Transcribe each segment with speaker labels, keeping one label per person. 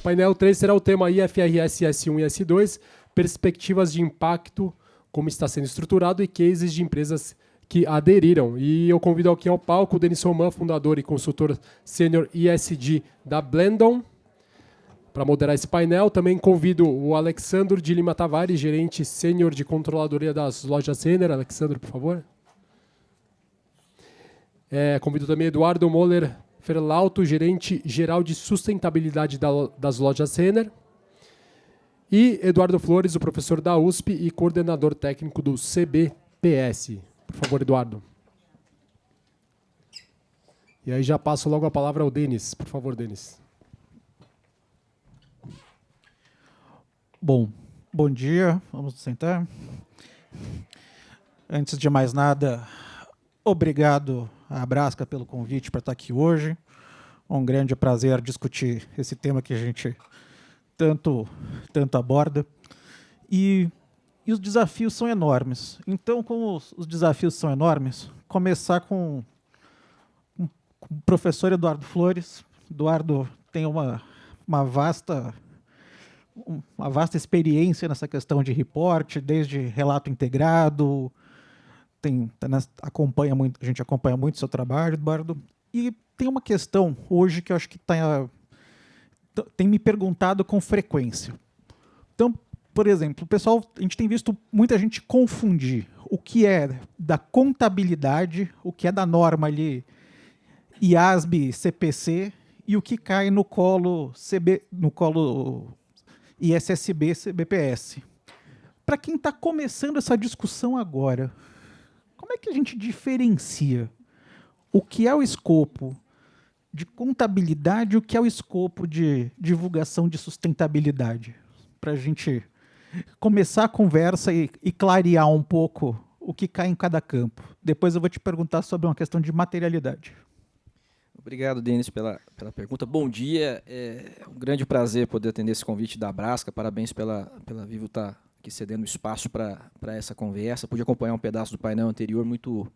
Speaker 1: painel 3 será o tema IFRS S1 e S2, perspectivas de impacto, como está sendo estruturado e cases de empresas que aderiram. E eu convido aqui ao palco o Denis Roman, fundador e consultor sênior ESG da Blendon, para moderar esse painel. Também convido o Alexandro de Lima Tavares, gerente sênior de controladoria das lojas Renner. Alexandro, por favor. Convido também Eduardo Moller Ferlauto, gerente geral de sustentabilidade das lojas Renner. E Eduardo Flores, o professor da USP e coordenador técnico do CBPS. Por favor, Eduardo. E aí já passo logo a palavra ao Denis. Por favor, Denis.
Speaker 2: Bom dia, vamos sentar. Antes de mais nada, obrigado à Abrasca pelo convite para estar aqui hoje. Um grande prazer discutir esse tema que a gente tanto aborda. E os desafios são enormes. Então, como os desafios são enormes, começar com o professor Eduardo Flores. Eduardo tem uma vasta experiência nessa questão de reporte, desde relato integrado, a gente acompanha muito o seu trabalho, Eduardo, e tem uma questão hoje que eu acho que tem me perguntado com frequência. Então, por exemplo, a gente tem visto muita gente confundir o que é da contabilidade, o que é da norma ali IASB, CPC, e o que cai no colo ISSB, CBPS. Para quem está começando essa discussão agora, como é que a gente diferencia o que é o escopo de contabilidade e o que é o escopo de divulgação de sustentabilidade? Para a gente começar a conversa e clarear um pouco o que cai em cada campo. Depois eu vou te perguntar sobre uma questão de materialidade.
Speaker 3: Obrigado, Denis, pela pergunta. Bom dia, é um grande prazer poder atender esse convite da Abrasca. Parabéns pela Vivo estar aqui cedendo espaço para essa conversa. Pude acompanhar um pedaço do painel anterior muito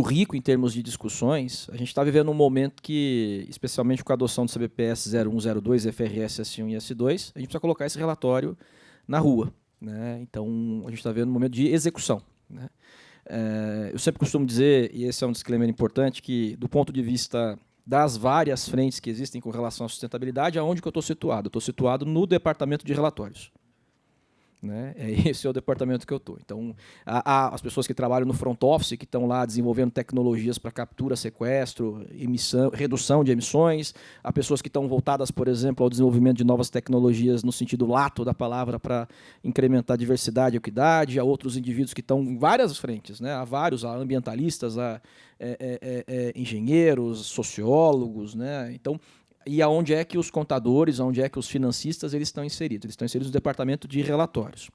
Speaker 3: rico em termos de discussões. A gente está vivendo um momento que, especialmente com a adoção do CBPS 0102, FRS S1 e S2, a gente precisa colocar esse relatório na rua, né? Então, a gente está vivendo um momento de execução, né? Eu sempre costumo dizer, e esse é um disclaimer importante, que do ponto de vista das várias frentes que existem com relação à sustentabilidade, aonde que eu estou situado? Eu estou situado no departamento de relatórios, né? Esse é o departamento que eu estou. Então, as pessoas que trabalham no front office, que estão lá desenvolvendo tecnologias para captura, sequestro, redução de emissões, há pessoas que estão voltadas, por exemplo, ao desenvolvimento de novas tecnologias no sentido lato da palavra para incrementar a diversidade e equidade, há outros indivíduos que estão em várias frentes, né? Há ambientalistas, há engenheiros, sociólogos, né? Então, e aonde é que os contadores, aonde é que os financistas eles estão inseridos? Eles estão inseridos no departamento de relatórios.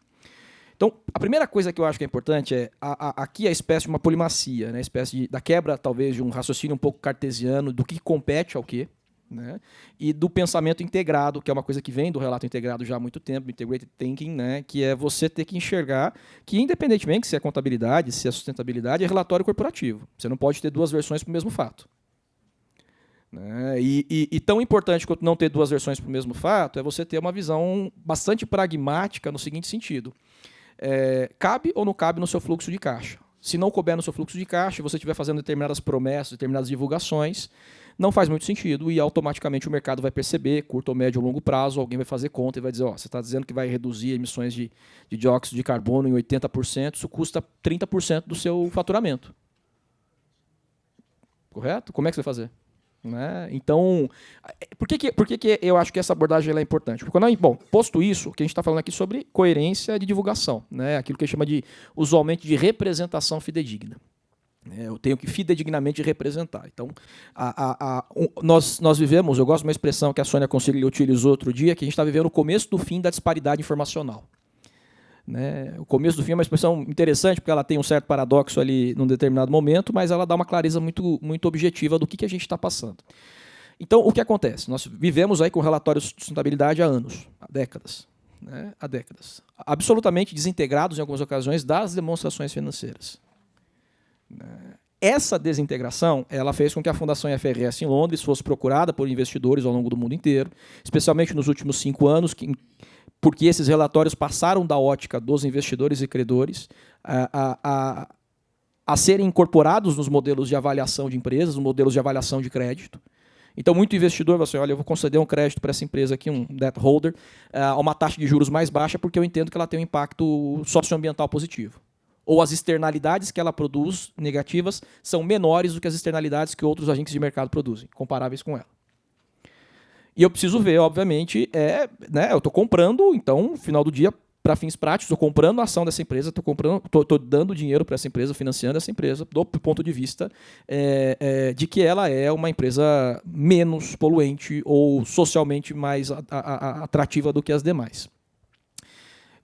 Speaker 3: Então, a primeira coisa que eu acho que é importante é aqui a espécie de uma polimacia, né? A espécie da quebra, talvez, de um raciocínio um pouco cartesiano do que compete ao quê, né? E do pensamento integrado, que é uma coisa que vem do relato integrado já há muito tempo, integrated thinking, né? Que é você ter que enxergar que, independentemente se é contabilidade, se é sustentabilidade, é relatório corporativo. Você não pode ter duas versões para o mesmo fato. Né? E tão importante quanto não ter duas versões para o mesmo fato é você ter uma visão bastante pragmática no seguinte sentido. Cabe ou não cabe no seu fluxo de caixa? Se não couber no seu fluxo de caixa, você estiver fazendo determinadas promessas, determinadas divulgações, não faz muito sentido e automaticamente o mercado vai perceber, curto ou médio ou longo prazo, alguém vai fazer conta e vai dizer, você está dizendo que vai reduzir emissões de dióxido de carbono em 80%, isso custa 30% do seu faturamento. Correto? Como é que você vai fazer? Né? Então, por que eu acho que essa abordagem ela é importante? Porque, posto isso, que a gente está falando aqui sobre coerência de divulgação, né? Aquilo que a gente chama usualmente de representação fidedigna. Eu tenho que fidedignamente representar. Então, nós vivemos, eu gosto de uma expressão que a Sônia Consiglio utilizou outro dia, que a gente está vivendo o começo do fim da disparidade informacional. Né? O começo do fim é uma expressão interessante, porque ela tem um certo paradoxo ali num determinado momento, mas ela dá uma clareza muito, muito objetiva do que a gente está passando. Então, o que acontece? Nós vivemos aí com relatórios de sustentabilidade há anos, há décadas. Né? Há décadas. Absolutamente desintegrados, em algumas ocasiões, das demonstrações financeiras. Né? Essa desintegração, ela fez com que a Fundação IFRS em Londres fosse procurada por investidores ao longo do mundo inteiro, especialmente nos últimos 5 anos, porque esses relatórios passaram da ótica dos investidores e credores a serem incorporados nos modelos de avaliação de empresas, nos modelos de avaliação de crédito. Então, muito investidor vai assim, olha, eu vou conceder um crédito para essa empresa aqui, um debt holder, a uma taxa de juros mais baixa, porque eu entendo que ela tem um impacto socioambiental positivo. Ou as externalidades que ela produz negativas são menores do que as externalidades que outros agentes de mercado produzem, comparáveis com ela. E eu preciso ver, obviamente, eu estou comprando, então, no final do dia, para fins práticos, estou comprando a ação dessa empresa, estou dando dinheiro para essa empresa, financiando essa empresa, do ponto de vista de que ela é uma empresa menos poluente ou socialmente mais atrativa do que as demais.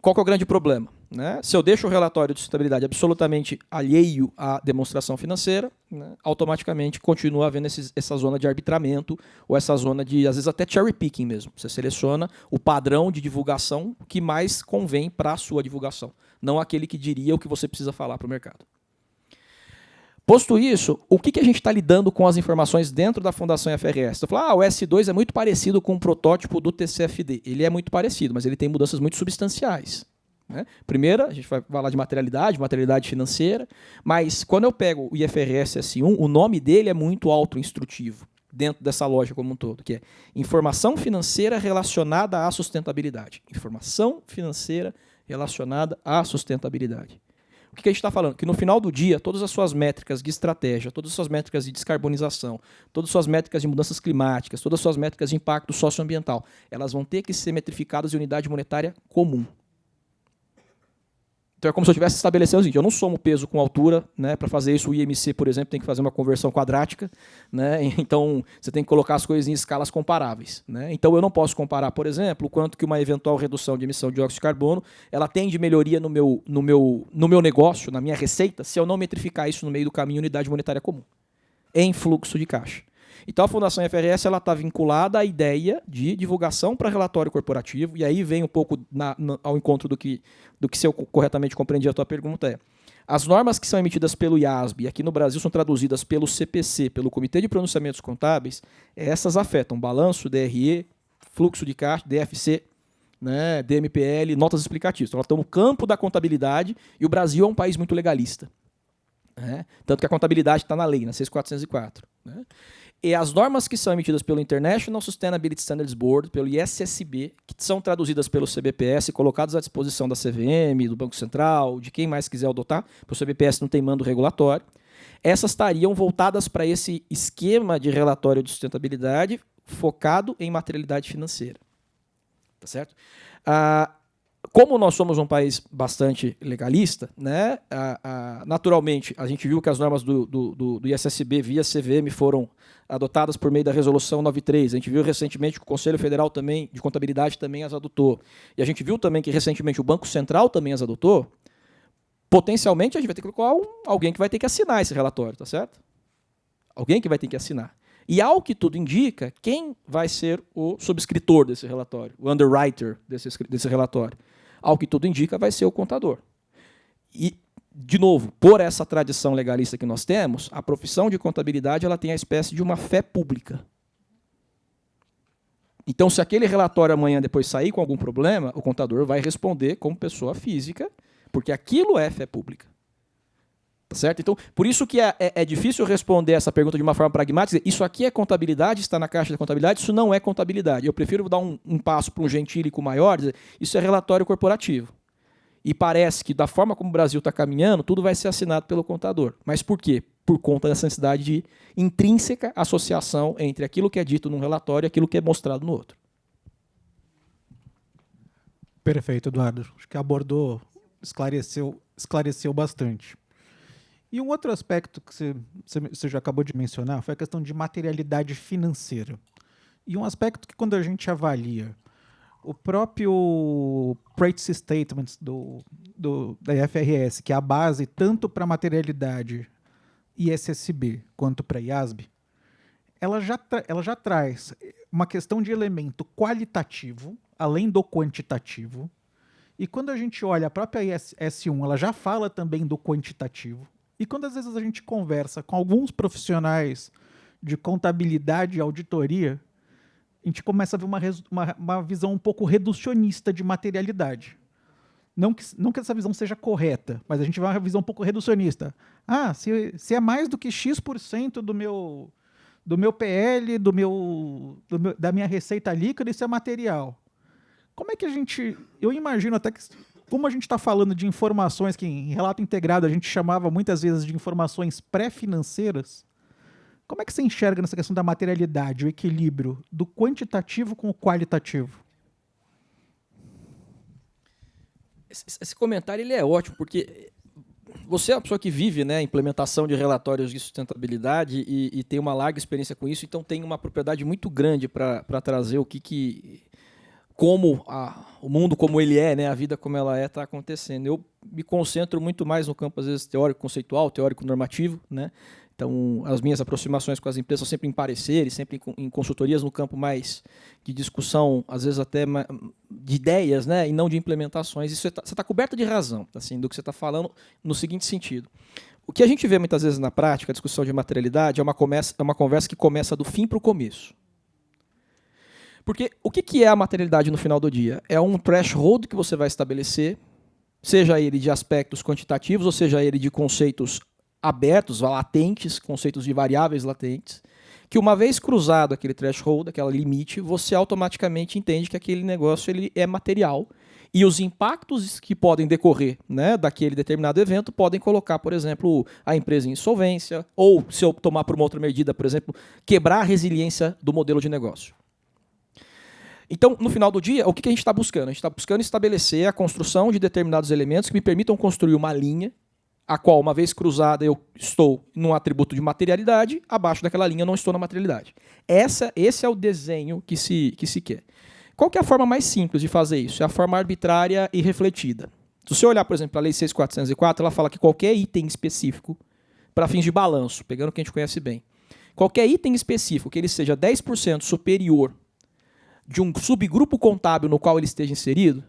Speaker 3: Qual que é o grande problema? Né? Se eu deixo o relatório de sustentabilidade absolutamente alheio à demonstração financeira, né, automaticamente continua havendo essa zona de arbitramento ou essa zona de, às vezes, até cherry picking mesmo. Você seleciona o padrão de divulgação que mais convém para a sua divulgação, não aquele que diria o que você precisa falar para o mercado. Posto isso, o que a gente está lidando com as informações dentro da Fundação IFRS? Você fala, o S2 é muito parecido com o protótipo do TCFD. Ele é muito parecido, mas ele tem mudanças muito substanciais. Né? Primeiro, a gente vai falar de materialidade financeira, mas quando eu pego o IFRS S1, o nome dele é muito autoinstrutivo, dentro dessa lógica como um todo, que é informação financeira relacionada à sustentabilidade. Informação financeira relacionada à sustentabilidade. O que a gente está falando? Que no final do dia, todas as suas métricas de estratégia, todas as suas métricas de descarbonização, todas as suas métricas de mudanças climáticas, todas as suas métricas de impacto socioambiental, elas vão ter que ser metrificadas em unidade monetária comum. Então é como se eu estivesse estabelecendo o seguinte, eu não somo peso com altura, né? Para fazer isso o IMC, por exemplo, tem que fazer uma conversão quadrática, né? Então você tem que colocar as coisas em escalas comparáveis, né? Então eu não posso comparar, por exemplo, o quanto que uma eventual redução de emissão de dióxido de carbono ela tem de melhoria no meu negócio, na minha receita, se eu não metrificar isso no meio do caminho unidade monetária comum, em fluxo de caixa. Então a Fundação IFRS está vinculada à ideia de divulgação para relatório corporativo, e aí vem um pouco ao encontro do que se eu corretamente compreendi a tua pergunta as normas que são emitidas pelo IASB e aqui no Brasil são traduzidas pelo CPC, pelo Comitê de Pronunciamentos Contábeis, essas afetam balanço, DRE, fluxo de caixa, DFC, né, DMPL, notas explicativas. Então elas estão no campo da contabilidade e o Brasil é um país muito legalista. Né? Tanto que a contabilidade está na lei, na 6404. Né? E as normas que são emitidas pelo International Sustainability Standards Board, pelo ISSB, que são traduzidas pelo CBPS, colocadas à disposição da CVM, do Banco Central, de quem mais quiser adotar, porque o CBPS não tem mando regulatório, essas estariam voltadas para esse esquema de relatório de sustentabilidade focado em materialidade financeira. Tá certo? Como nós somos um país bastante legalista, né, naturalmente, a gente viu que as normas do ISSB via CVM foram adotadas por meio da Resolução 93. A gente viu recentemente que o Conselho Federal também, de Contabilidade também as adotou. E a gente viu também que recentemente o Banco Central também as adotou. Potencialmente, a gente vai ter que colocar alguém que vai ter que assinar esse relatório, tá certo? Alguém que vai ter que assinar. E, ao que tudo indica, quem vai ser o subscritor desse relatório, o underwriter desse relatório? Ao que tudo indica, vai ser o contador. E, de novo, por essa tradição legalista que nós temos, a profissão de contabilidade ela tem a espécie de uma fé pública. Então, se aquele relatório amanhã depois sair com algum problema, o contador vai responder como pessoa física, porque aquilo é fé pública. Certo? Então, por isso que é difícil responder essa pergunta de uma forma pragmática. Isso aqui é contabilidade, está na caixa da contabilidade, isso não é contabilidade. Eu prefiro dar um passo para um gentílico maior, dizer, isso é relatório corporativo. E parece que, da forma como o Brasil está caminhando, tudo vai ser assinado pelo contador. Mas por quê? Por conta dessa necessidade de intrínseca associação entre aquilo que é dito num relatório e aquilo que é mostrado no outro.
Speaker 2: Perfeito, Eduardo. Acho que abordou, esclareceu bastante. E um outro aspecto que você já acabou de mencionar foi a questão de materialidade financeira. E um aspecto que, quando a gente avalia o próprio Practice Statements da IFRS, que é a base tanto para materialidade ISSB quanto para IASB, ela já traz uma questão de elemento qualitativo, além do quantitativo. E quando a gente olha a própria S1, ela já fala também do quantitativo. E quando às vezes a gente conversa com alguns profissionais de contabilidade e auditoria, a gente começa a ver uma visão um pouco reducionista de materialidade. Não que essa visão seja correta, mas a gente vê uma visão um pouco reducionista. Se é mais do que X% do meu PL, da minha receita líquida, isso é material. Como é que eu imagino até que, como a gente está falando de informações que em relato integrado a gente chamava muitas vezes de informações pré-financeiras, como é que você enxerga nessa questão da materialidade, o equilíbrio do quantitativo com o qualitativo?
Speaker 3: Esse comentário ele é ótimo, porque você é uma pessoa que vive, né, a implementação de relatórios de sustentabilidade e tem uma larga experiência com isso, então tem uma propriedade muito grande para trazer como o mundo como ele é, né, a vida como ela está acontecendo. Eu me concentro muito mais no campo, às vezes, teórico-conceitual, teórico-normativo, né? Então, as minhas aproximações com as empresas são sempre em pareceres, sempre em consultorias no campo mais de discussão, às vezes até de ideias, né, e não de implementações. Isso você está coberto de razão, assim, do que você está falando, no seguinte sentido. O que a gente vê muitas vezes na prática, a discussão de materialidade, é uma conversa que começa do fim para o começo. Porque o que é a materialidade no final do dia? É um threshold que você vai estabelecer, seja ele de aspectos quantitativos, ou seja ele de conceitos abertos, latentes, conceitos de variáveis latentes, que uma vez cruzado aquele threshold, aquele limite, você automaticamente entende que aquele negócio ele é material e os impactos que podem decorrer, né, daquele determinado evento podem colocar, por exemplo, a empresa em insolvência ou, se eu tomar por uma outra medida, por exemplo, quebrar a resiliência do modelo de negócio. Então, no final do dia, o que a gente está buscando? A gente está buscando estabelecer a construção de determinados elementos que me permitam construir uma linha a qual, uma vez cruzada, eu estou num atributo de materialidade, abaixo daquela linha eu não estou na materialidade. Esse é o desenho que se quer. Qual que é a forma mais simples de fazer isso? É a forma arbitrária e refletida. Se você olhar, por exemplo, a Lei 6.404, ela fala que qualquer item específico, para fins de balanço, pegando o que a gente conhece bem, qualquer item específico que ele seja 10% superior de um subgrupo contábil no qual ele esteja inserido,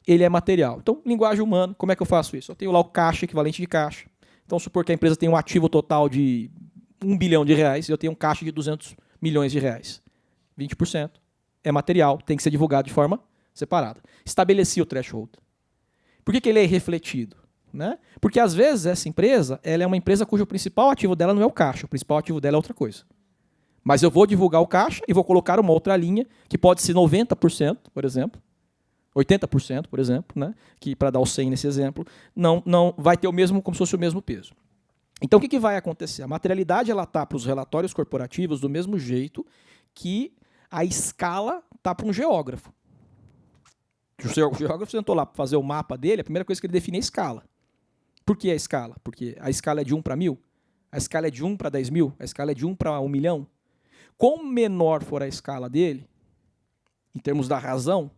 Speaker 3: ele é material. Então, linguagem humana, como é que eu faço isso? Eu tenho lá o caixa, equivalente de caixa. Então, supor que a empresa tem um ativo total de R$1 bilhão e eu tenho um caixa de R$200 milhões. 20% é material, tem que ser divulgado de forma separada. Estabeleci o threshold. Por que ele é refletido? Né? Porque, às vezes, essa empresa ela é uma empresa cujo principal ativo dela não é o caixa, o principal ativo dela é outra coisa. Mas eu vou divulgar o caixa e vou colocar uma outra linha, que pode ser 90%, por exemplo, 80%, por exemplo, né? Que para dar o 100 nesse exemplo, não vai ter o mesmo, como se fosse o mesmo peso. Então, o que vai acontecer? A materialidade está para os relatórios corporativos do mesmo jeito que a escala está para um geógrafo. O geógrafo sentou lá para fazer o mapa dele, a primeira coisa que ele define é a escala. Por que a escala? Porque a escala é de 1 para 1000, a escala é de 1 para 10 mil, a escala é de 1 para 1 milhão. Quanto menor for a escala dele, em termos da razão,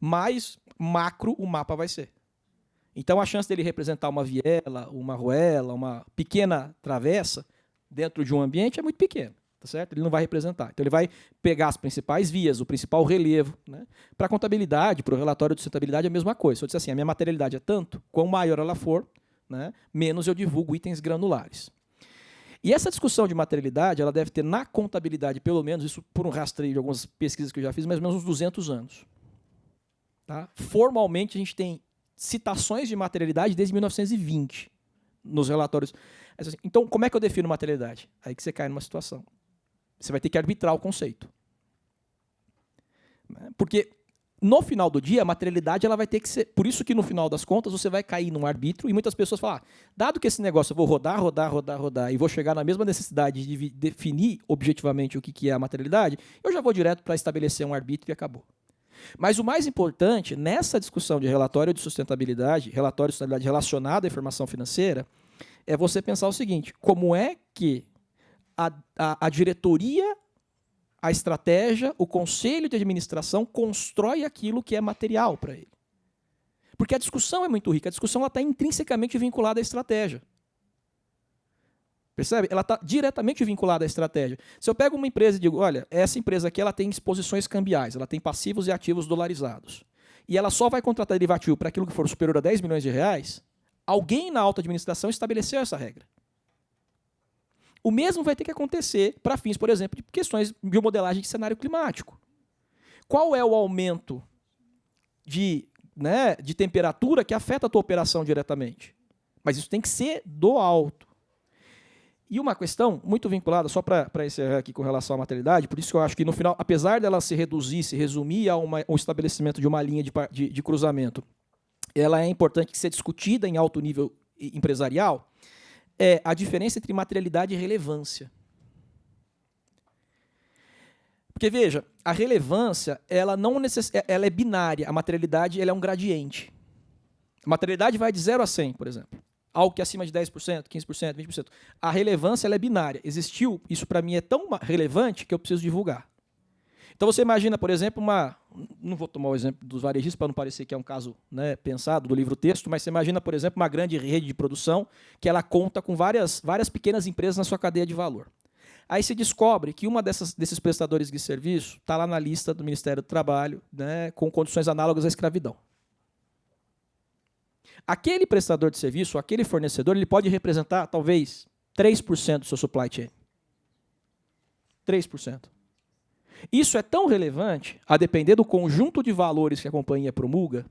Speaker 3: mais macro o mapa vai ser. Então, a chance dele representar uma viela, uma arruela, uma pequena travessa dentro de um ambiente é muito pequena, tá certo? Ele não vai representar. Então, ele vai pegar as principais vias, o principal relevo. Né? Para a contabilidade, para o relatório de sustentabilidade, é a mesma coisa. Se eu disser assim, a minha materialidade é tanto, quanto maior ela for, né, menos eu divulgo itens granulares. E essa discussão de materialidade, ela deve ter na contabilidade, pelo menos, isso por um rastreio de algumas pesquisas que eu já fiz, mais ou menos uns 200 anos. Tá? Formalmente, a gente tem citações de materialidade desde 1920 nos relatórios. Então, como é que eu defino materialidade? Aí que você cai numa situação. Você vai ter que arbitrar o conceito. Porque, no final do dia, a materialidade ela vai ter que ser... Por isso que, no final das contas, você vai cair num arbítrio e muitas pessoas falam, dado que esse negócio eu vou rodar, e vou chegar na mesma necessidade de definir objetivamente o que é a materialidade, eu já vou direto para estabelecer um arbítrio e acabou. Mas o mais importante, nessa discussão de relatório de sustentabilidade relacionado à informação financeira, é você pensar o seguinte, como é que a diretoria, a estratégia, o conselho de administração constrói aquilo que é material para ele. Porque a discussão é muito rica, a discussão está intrinsecamente vinculada à estratégia. Percebe? Ela está diretamente vinculada à estratégia. Se eu pego uma empresa e digo, olha, essa empresa aqui ela tem exposições cambiais, ela tem passivos e ativos dolarizados, e ela só vai contratar derivativo para aquilo que for superior a 10 milhões de reais, Alguém na alta administração estabeleceu essa regra. O mesmo vai ter que acontecer para fins, por exemplo, de questões de modelagem de cenário climático. Qual é o aumento de temperatura que afeta a tua operação diretamente? Mas isso tem que ser do alto. E uma questão muito vinculada, só para encerrar aqui com relação à maternidade, por isso que eu acho que no final, apesar dela se reduzir, se resumir a um estabelecimento de uma linha de cruzamento, ela é importante que seja discutida em alto nível empresarial, é a diferença entre materialidade e relevância. Porque, veja, a relevância ela ela é binária, a materialidade ela é um gradiente. A materialidade vai de 0 a 100, por exemplo. Algo que é acima de 10%, 15%, 20%. A relevância ela é binária. Existiu, isso para mim é tão relevante que eu preciso divulgar. Então você imagina, por exemplo, não vou tomar o exemplo dos varejistas para não parecer que é um caso, né, pensado do livro-texto, mas você imagina, por exemplo, uma grande rede de produção que ela conta com várias pequenas empresas na sua cadeia de valor. Aí se descobre que uma desses prestadores de serviço está lá na lista do Ministério do Trabalho, né, com condições análogas à escravidão. Aquele prestador de serviço, aquele fornecedor, ele pode representar, talvez, 3% do seu supply chain. 3%. Isso é tão relevante, a depender do conjunto de valores que a companhia promulga,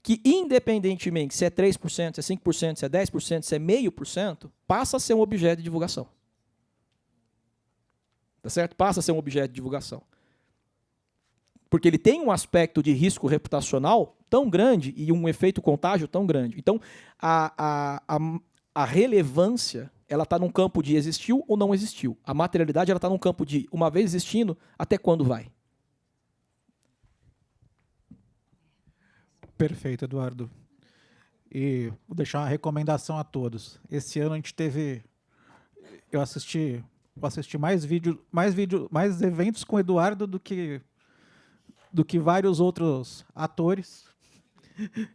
Speaker 3: que, independentemente se é 3%, se é 5%, se é 10%, se é 0,5%, passa a ser um objeto de divulgação. Tá certo? Passa a ser um objeto de divulgação. Porque ele tem um aspecto de risco reputacional tão grande e um efeito contágio tão grande. Então, a relevância ela está num campo de existiu ou não existiu. A materialidade ela está num campo de, uma vez existindo, até quando vai.
Speaker 2: Perfeito, Eduardo. E vou deixar uma recomendação a todos. Esse ano a gente teve... Eu assisti mais eventos com o Eduardo do que vários outros atores.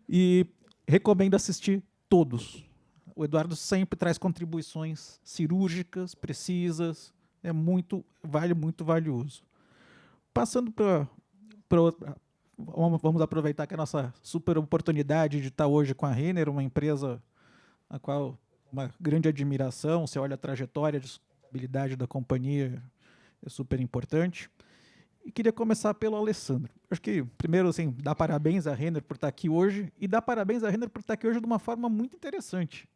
Speaker 2: E recomendo assistir todos. O Eduardo sempre traz contribuições cirúrgicas, precisas, vale muito valioso. Passando para vamos aproveitar que a nossa super oportunidade de estar hoje com a Renner, uma empresa a qual uma grande admiração, você olha a trajetória de sustentabilidade da companhia, é super importante. E queria começar pelo Alessandro. Acho que, primeiro, assim, dar parabéns à Renner por estar aqui hoje e dar parabéns à Renner por estar aqui hoje de uma forma muito interessante.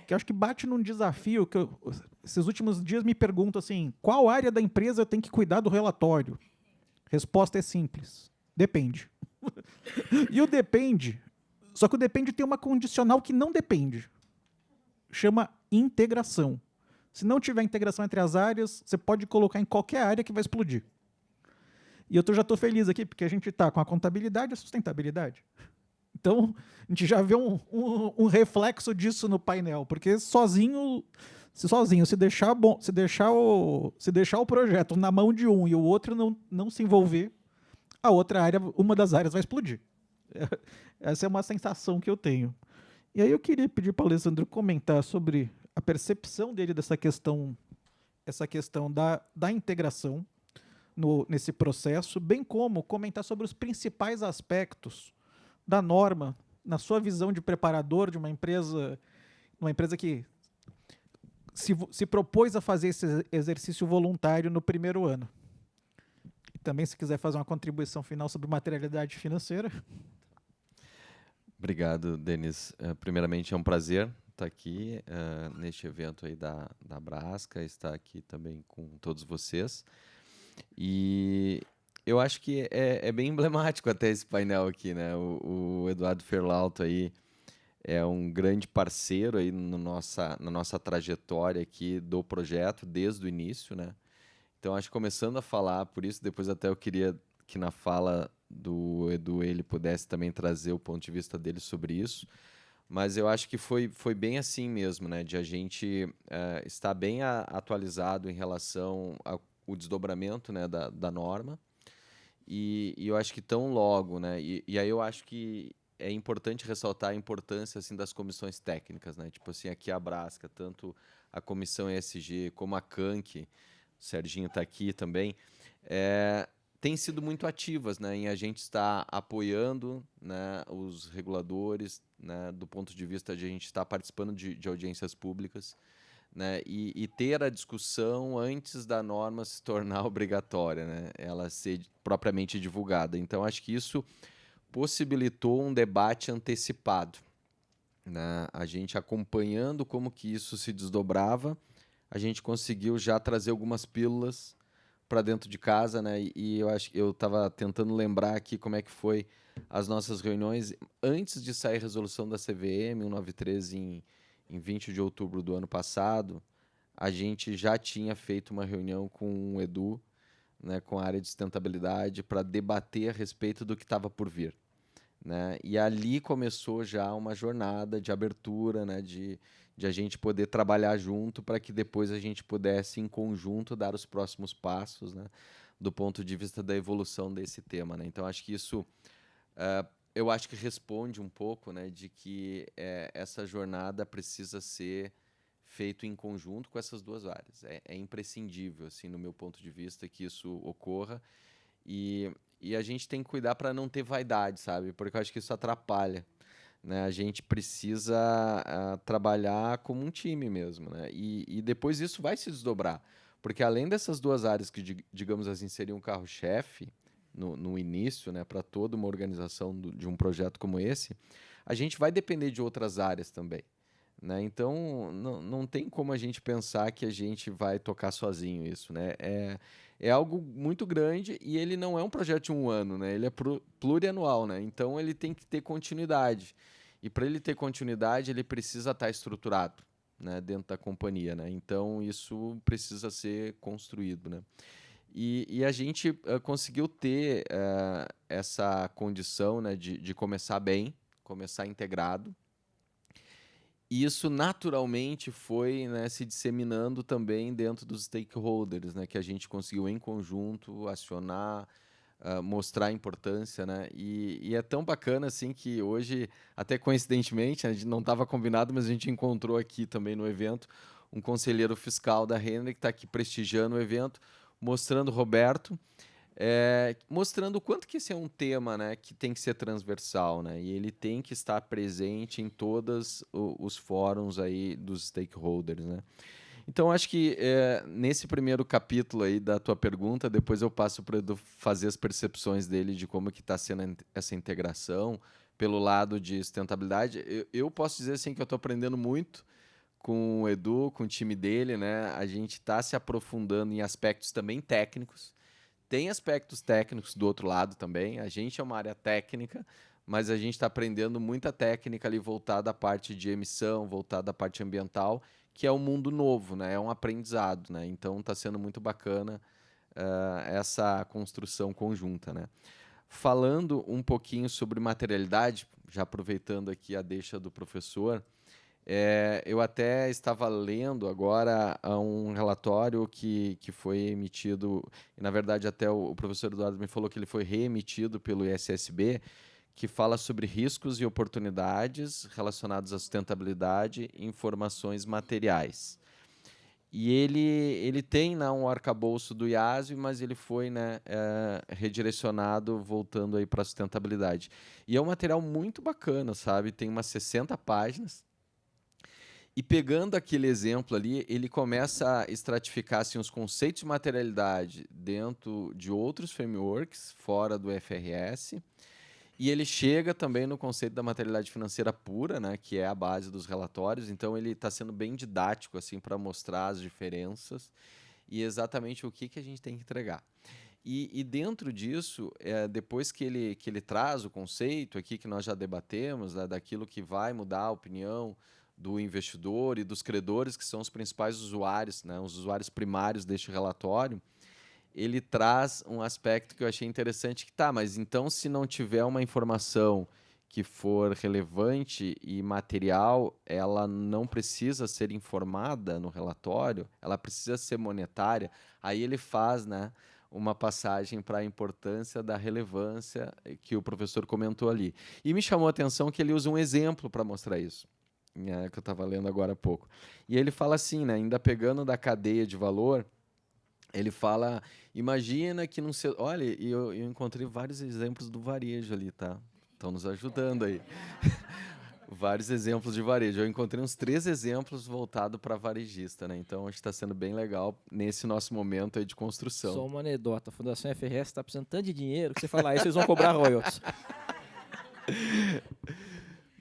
Speaker 2: Que acho que bate num desafio que esses últimos dias me pergunto assim, qual área da empresa tem que cuidar do relatório? Resposta é simples. Depende. E o depende, só que o depende tem uma condicional que não depende. Chama integração. Se não tiver integração entre as áreas, você pode colocar em qualquer área que vai explodir. E eu já estou feliz aqui, porque a gente está com a contabilidade e a sustentabilidade. Então, a gente já vê um reflexo disso no painel, porque se deixar o projeto na mão de um e o outro não se envolver, a outra área, uma das áreas vai explodir. Essa é uma sensação que eu tenho. E aí eu queria pedir para o Alessandro comentar sobre a percepção dele dessa questão, essa questão da integração nesse processo, bem como comentar sobre os principais aspectos da norma, na sua visão de preparador de uma empresa que se propôs a fazer esse exercício voluntário no primeiro ano. E também, se quiser fazer uma contribuição final sobre materialidade financeira.
Speaker 4: Obrigado, Denis. Primeiramente, é um prazer estar aqui neste evento aí da Brasca, estar aqui também com todos vocês. E eu acho que é bem emblemático até esse painel aqui, né? O Eduardo Ferlalto aí é um grande parceiro aí na nossa trajetória aqui do projeto, desde o início, né? Então, acho que começando a falar, por isso, depois até eu queria que na fala do Edu ele pudesse também trazer o ponto de vista dele sobre isso, mas eu acho que foi bem assim mesmo, né? De a gente estar bem atualizado em relação ao desdobramento, né, da norma, e eu acho que tão logo, né? E aí eu acho que é importante ressaltar a importância assim das comissões técnicas, né? Tipo assim, aqui a Brasca, tanto a comissão ESG como a CANC, o Serginho está aqui também, têm sido muito ativas, né, em a gente estar apoiando, né, os reguladores, né, do ponto de vista de a gente estar participando de audiências públicas, né, e ter a discussão antes da norma se tornar obrigatória, né, ela ser propriamente divulgada. Então, acho que isso possibilitou um debate antecipado, né, a gente acompanhando como que isso se desdobrava, a gente conseguiu já trazer algumas pílulas para dentro de casa, né? E eu acho que eu estava tentando lembrar aqui como é que foi as nossas reuniões antes de sair a resolução da CVM 193 em 20 de outubro do ano passado. A gente já tinha feito uma reunião com o Edu, né, com a área de sustentabilidade, para debater a respeito do que estava por vir, né? E ali começou já uma jornada de abertura, né, de a gente poder trabalhar junto para que depois a gente pudesse, em conjunto, dar os próximos passos, né, do ponto de vista da evolução desse tema, né? Então, acho que isso, eu acho que responde um pouco, né, de que essa jornada precisa ser feito em conjunto com essas duas áreas. É imprescindível, assim, no meu ponto de vista, que isso ocorra. E a gente tem que cuidar para não ter vaidade, sabe? Porque eu acho que isso atrapalha, né? A gente precisa trabalhar como um time mesmo, né? E depois isso vai se desdobrar. Porque além dessas duas áreas que, digamos assim, seriam um carro-chefe no início, né, para toda uma organização de um projeto como esse, a gente vai depender de outras áreas também, né? Então, não tem como a gente pensar que a gente vai tocar sozinho isso, né? É algo muito grande e ele não é um projeto de um ano, né? Ele é plurianual, né? Então, ele tem que ter continuidade. E para ele ter continuidade, ele precisa estar estruturado, né, dentro da companhia, né? Então, isso precisa ser construído, né? E a gente conseguiu ter essa condição, né, de começar bem, começar integrado. E isso naturalmente foi, né, se disseminando também dentro dos stakeholders, né, que a gente conseguiu em conjunto acionar, mostrar a importância, né? E é tão bacana assim que hoje, até coincidentemente, a gente não estava combinado, mas a gente encontrou aqui também no evento um conselheiro fiscal da Renner que está aqui prestigiando o evento, mostrando o Roberto. Mostrando o quanto que esse é um tema, né, que tem que ser transversal, né, e ele tem que estar presente em todos os fóruns aí dos stakeholders, né. Então, acho que nesse primeiro capítulo aí da tua pergunta, depois eu passo para o Edu fazer as percepções dele de como que está sendo essa integração pelo lado de sustentabilidade. Eu posso dizer assim que eu estou aprendendo muito com o Edu, com o time dele, né. A gente está se aprofundando em aspectos também técnicos. Tem aspectos técnicos do outro lado também. A gente é uma área técnica, mas a gente está aprendendo muita técnica ali voltada à parte de emissão, voltada à parte ambiental, que é um mundo novo, né? É um aprendizado, né? Então está sendo muito bacana essa construção conjunta, né? Falando um pouquinho sobre materialidade, já aproveitando aqui a deixa do professor, eu até estava lendo agora um relatório que foi emitido, e na verdade até o professor Eduardo me falou que ele foi reemitido pelo ISSB, que fala sobre riscos e oportunidades relacionados à sustentabilidade e informações materiais. E ele tem, né, um arcabouço do IASB, mas ele foi, né, redirecionado voltando aí para a sustentabilidade. E é um material muito bacana, sabe? Tem umas 60 páginas. E pegando aquele exemplo ali, ele começa a estratificar assim, os conceitos de materialidade dentro de outros frameworks, fora do FRS, e ele chega também no conceito da materialidade financeira pura, né, que é a base dos relatórios. Então, ele está sendo bem didático assim, para mostrar as diferenças e exatamente o que a gente tem que entregar. E dentro disso, depois que ele traz o conceito aqui que nós já debatemos, né, daquilo que vai mudar a opinião do investidor e dos credores, que são os principais usuários, né, os usuários primários deste relatório, ele traz um aspecto que eu achei interessante, que mas então se não tiver uma informação que for relevante e material, ela não precisa ser informada no relatório, ela precisa ser monetária. Aí ele faz, né, uma passagem para a importância da relevância que o professor comentou ali. E me chamou a atenção que ele usa um exemplo para mostrar isso, que eu estava lendo agora há pouco. E ele fala assim, né, ainda pegando da cadeia de valor, Ele fala, imagina que não sei, olha, e eu encontrei vários exemplos do varejo ali, tá? Estão nos ajudando aí. Vários exemplos de varejo. Eu encontrei uns 3 exemplos voltados para varejista, né? Então, acho que está sendo bem legal nesse nosso momento aí de construção.
Speaker 3: Só uma anedota. A Fundação FRS está precisando tanto de dinheiro que você falar isso, eles vão cobrar royalties.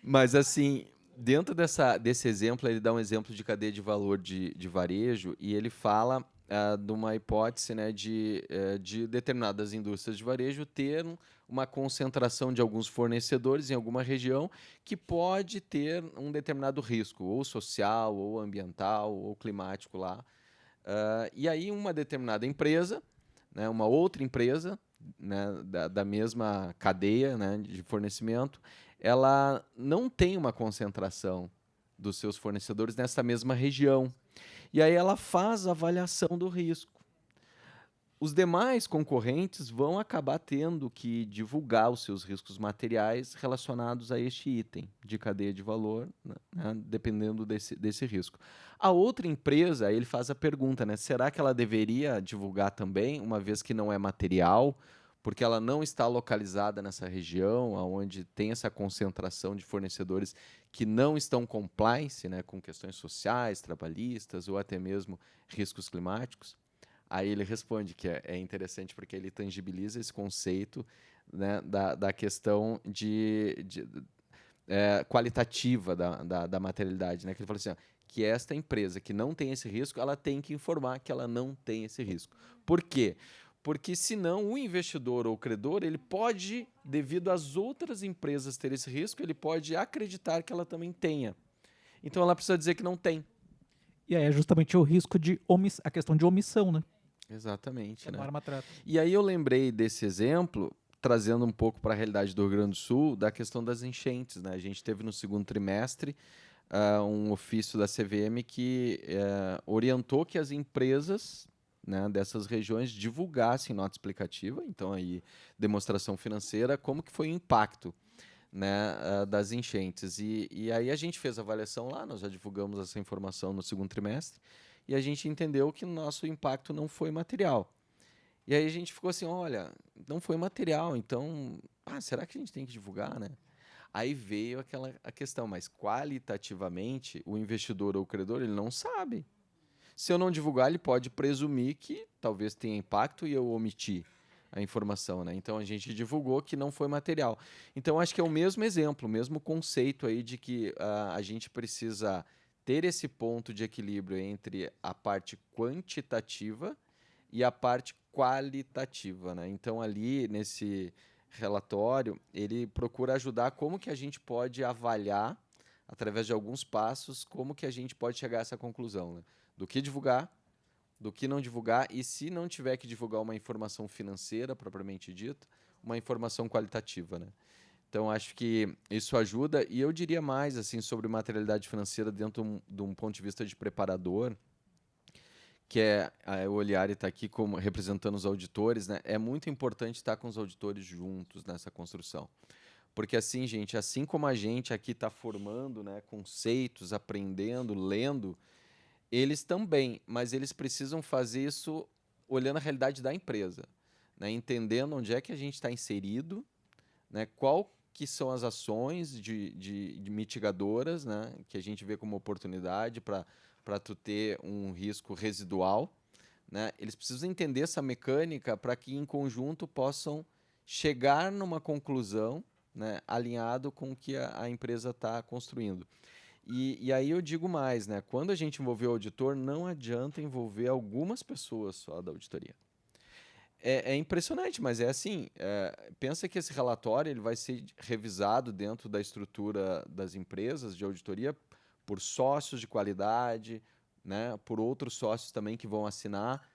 Speaker 4: Mas, assim, dentro desse exemplo, ele dá um exemplo de cadeia de valor de varejo e ele fala de uma hipótese, né, de determinadas indústrias de varejo ter uma concentração de alguns fornecedores em alguma região que pode ter um determinado risco, ou social, ou ambiental, ou climático lá. E aí uma determinada empresa, né, uma outra empresa, né, da mesma cadeia, né, de fornecimento, ela não tem uma concentração dos seus fornecedores nessa mesma região. E aí ela faz a avaliação do risco. Os demais concorrentes vão acabar tendo que divulgar os seus riscos materiais relacionados a este item de cadeia de valor, né, dependendo desse risco. A outra empresa, ele faz a pergunta, né, será que ela deveria divulgar também, uma vez que não é material, porque ela não está localizada nessa região, onde tem essa concentração de fornecedores que não estão compliance, né, com questões sociais, trabalhistas ou até mesmo riscos climáticos? Aí ele responde que é interessante porque ele tangibiliza esse conceito, né, da questão qualitativa da materialidade, né? Que ele fala assim, ó, que esta empresa que não tem esse risco, ela tem que informar que ela não tem esse risco. Por quê? Porque senão o investidor ou o credor, ele pode, devido às outras empresas terem esse risco, ele pode acreditar que ela também tenha. Então ela precisa dizer que não tem.
Speaker 2: E aí é justamente o risco de a questão de omissão, né?
Speaker 4: Exatamente.
Speaker 2: Que a
Speaker 4: né?
Speaker 2: norma trata.
Speaker 4: E aí eu lembrei desse exemplo, trazendo um pouco para a realidade do Rio Grande do Sul, da questão das enchentes. Né? A gente teve no segundo trimestre um ofício da CVM que orientou que as empresas, né, dessas regiões divulgassem nota explicativa, então aí demonstração financeira, como que foi o impacto, né, das enchentes. E aí a gente fez a avaliação lá, nós já divulgamos essa informação no segundo trimestre, e a gente entendeu que o nosso impacto não foi material. E aí a gente ficou assim, olha, não foi material, então, será que a gente tem que divulgar, né? Aí veio a questão, mas qualitativamente, o investidor ou o credor, ele não sabe. Se eu não divulgar, ele pode presumir que talvez tenha impacto e eu omiti a informação, né? Então a gente divulgou que não foi material. Então acho que é o mesmo exemplo, o mesmo conceito aí de que a gente precisa ter esse ponto de equilíbrio entre a parte quantitativa e a parte qualitativa, né? Então ali nesse relatório ele procura ajudar como que a gente pode avaliar através de alguns passos como que a gente pode chegar a essa conclusão, né? Do que divulgar, do que não divulgar e se não tiver que divulgar uma informação financeira propriamente dita, uma informação qualitativa, né? Então acho que isso ajuda e eu diria mais assim sobre materialidade financeira dentro de um ponto de vista de preparador, que o Oliari está aqui como representando os auditores, né? É muito importante estar com os auditores juntos nessa construção. Porque assim, gente, assim como a gente aqui está formando, né, conceitos, aprendendo, lendo, eles também, mas eles precisam fazer isso olhando a realidade da empresa, né, entendendo onde é que a gente está inserido, né, qual que são as ações de mitigadoras, né, que a gente vê como oportunidade para tu ter um risco residual. Né, eles precisam entender essa mecânica para que, em conjunto, possam chegar numa conclusão, né, alinhado com o que a empresa está construindo. E aí eu digo mais, né, quando a gente envolver o auditor, não adianta envolver algumas pessoas só da auditoria. É impressionante, mas é assim, pensa que esse relatório ele vai ser revisado dentro da estrutura das empresas de auditoria por sócios de qualidade, né, por outros sócios também que vão assinar.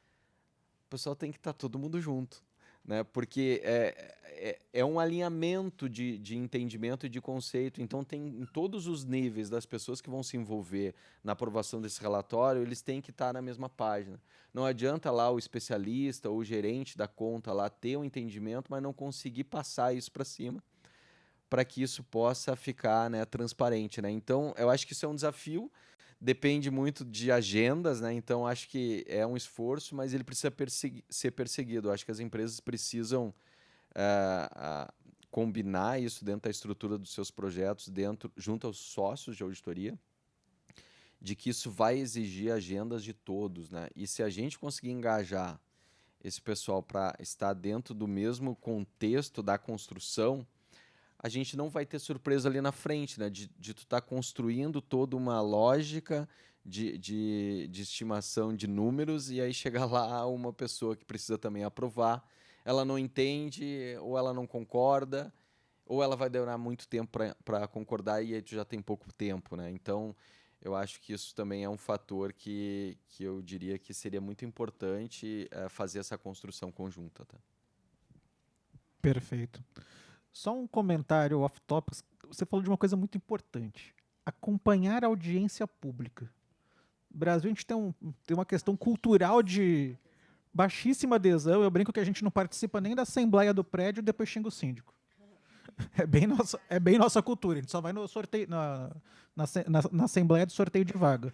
Speaker 4: O pessoal tem que estar todo mundo junto, né? Porque é um alinhamento de entendimento e de conceito. Então, tem em todos os níveis das pessoas que vão se envolver na aprovação desse relatório, eles têm que estar na mesma página. Não adianta lá o especialista ou o gerente da conta lá ter um entendimento, mas não conseguir passar isso para cima, para que isso possa ficar, né, transparente. Né? Então, eu acho que isso é um desafio depende muito de agendas, né? Então, acho que é um esforço, mas ele precisa ser perseguido. Acho que as empresas precisam combinar isso dentro da estrutura dos seus projetos, junto aos sócios de auditoria, de que isso vai exigir agendas de todos, né? E se a gente conseguir engajar esse pessoal para estar dentro do mesmo contexto da construção, a gente não vai ter surpresa ali na frente, né? De tu estar construindo toda uma lógica de estimação de números e aí chegar lá uma pessoa que precisa também aprovar, ela não entende, ou ela não concorda, ou ela vai demorar muito tempo para concordar e aí tu já tem pouco tempo, né? Então, eu acho que isso também é um fator que eu diria que seria muito importante fazer essa construção conjunta. Tá?
Speaker 2: Perfeito. Só um comentário off-topic. Você falou de uma coisa muito importante. Acompanhar a audiência pública. No Brasil, a gente tem uma questão cultural de baixíssima adesão. Eu brinco que a gente não participa nem da assembleia do prédio e depois xinga o síndico. É bem nossa cultura. A gente só vai no sorteio, na assembleia de sorteio de vaga.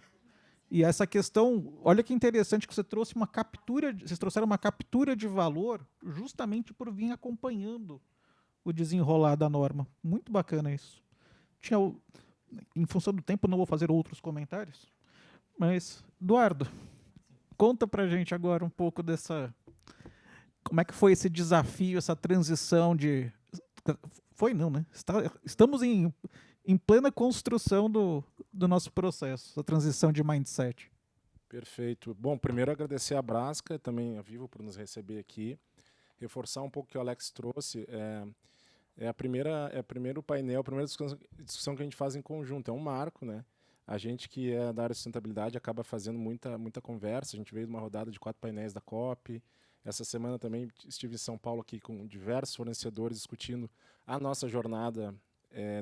Speaker 2: E essa questão, olha que interessante que vocês trouxeram uma captura de valor justamente por vir acompanhando o desenrolar da norma. Muito bacana isso. Em função do tempo, não vou fazer outros comentários. Mas, Eduardo, conta pra gente agora um pouco como é que foi esse desafio, essa transição de... Foi não, né? Estamos em plena construção do nosso processo, a transição de mindset.
Speaker 5: Perfeito. Bom, primeiro agradecer a Brasca e também a Vivo por nos receber aqui. Reforçar um pouco o que o Alex trouxe. É o primeiro painel, a primeira discussão que a gente faz em conjunto. É um marco, né? A gente que é da área de sustentabilidade acaba fazendo muita conversa. A gente veio de uma rodada de 4 painéis da COP. Essa semana também estive em São Paulo aqui com diversos fornecedores discutindo a nossa jornada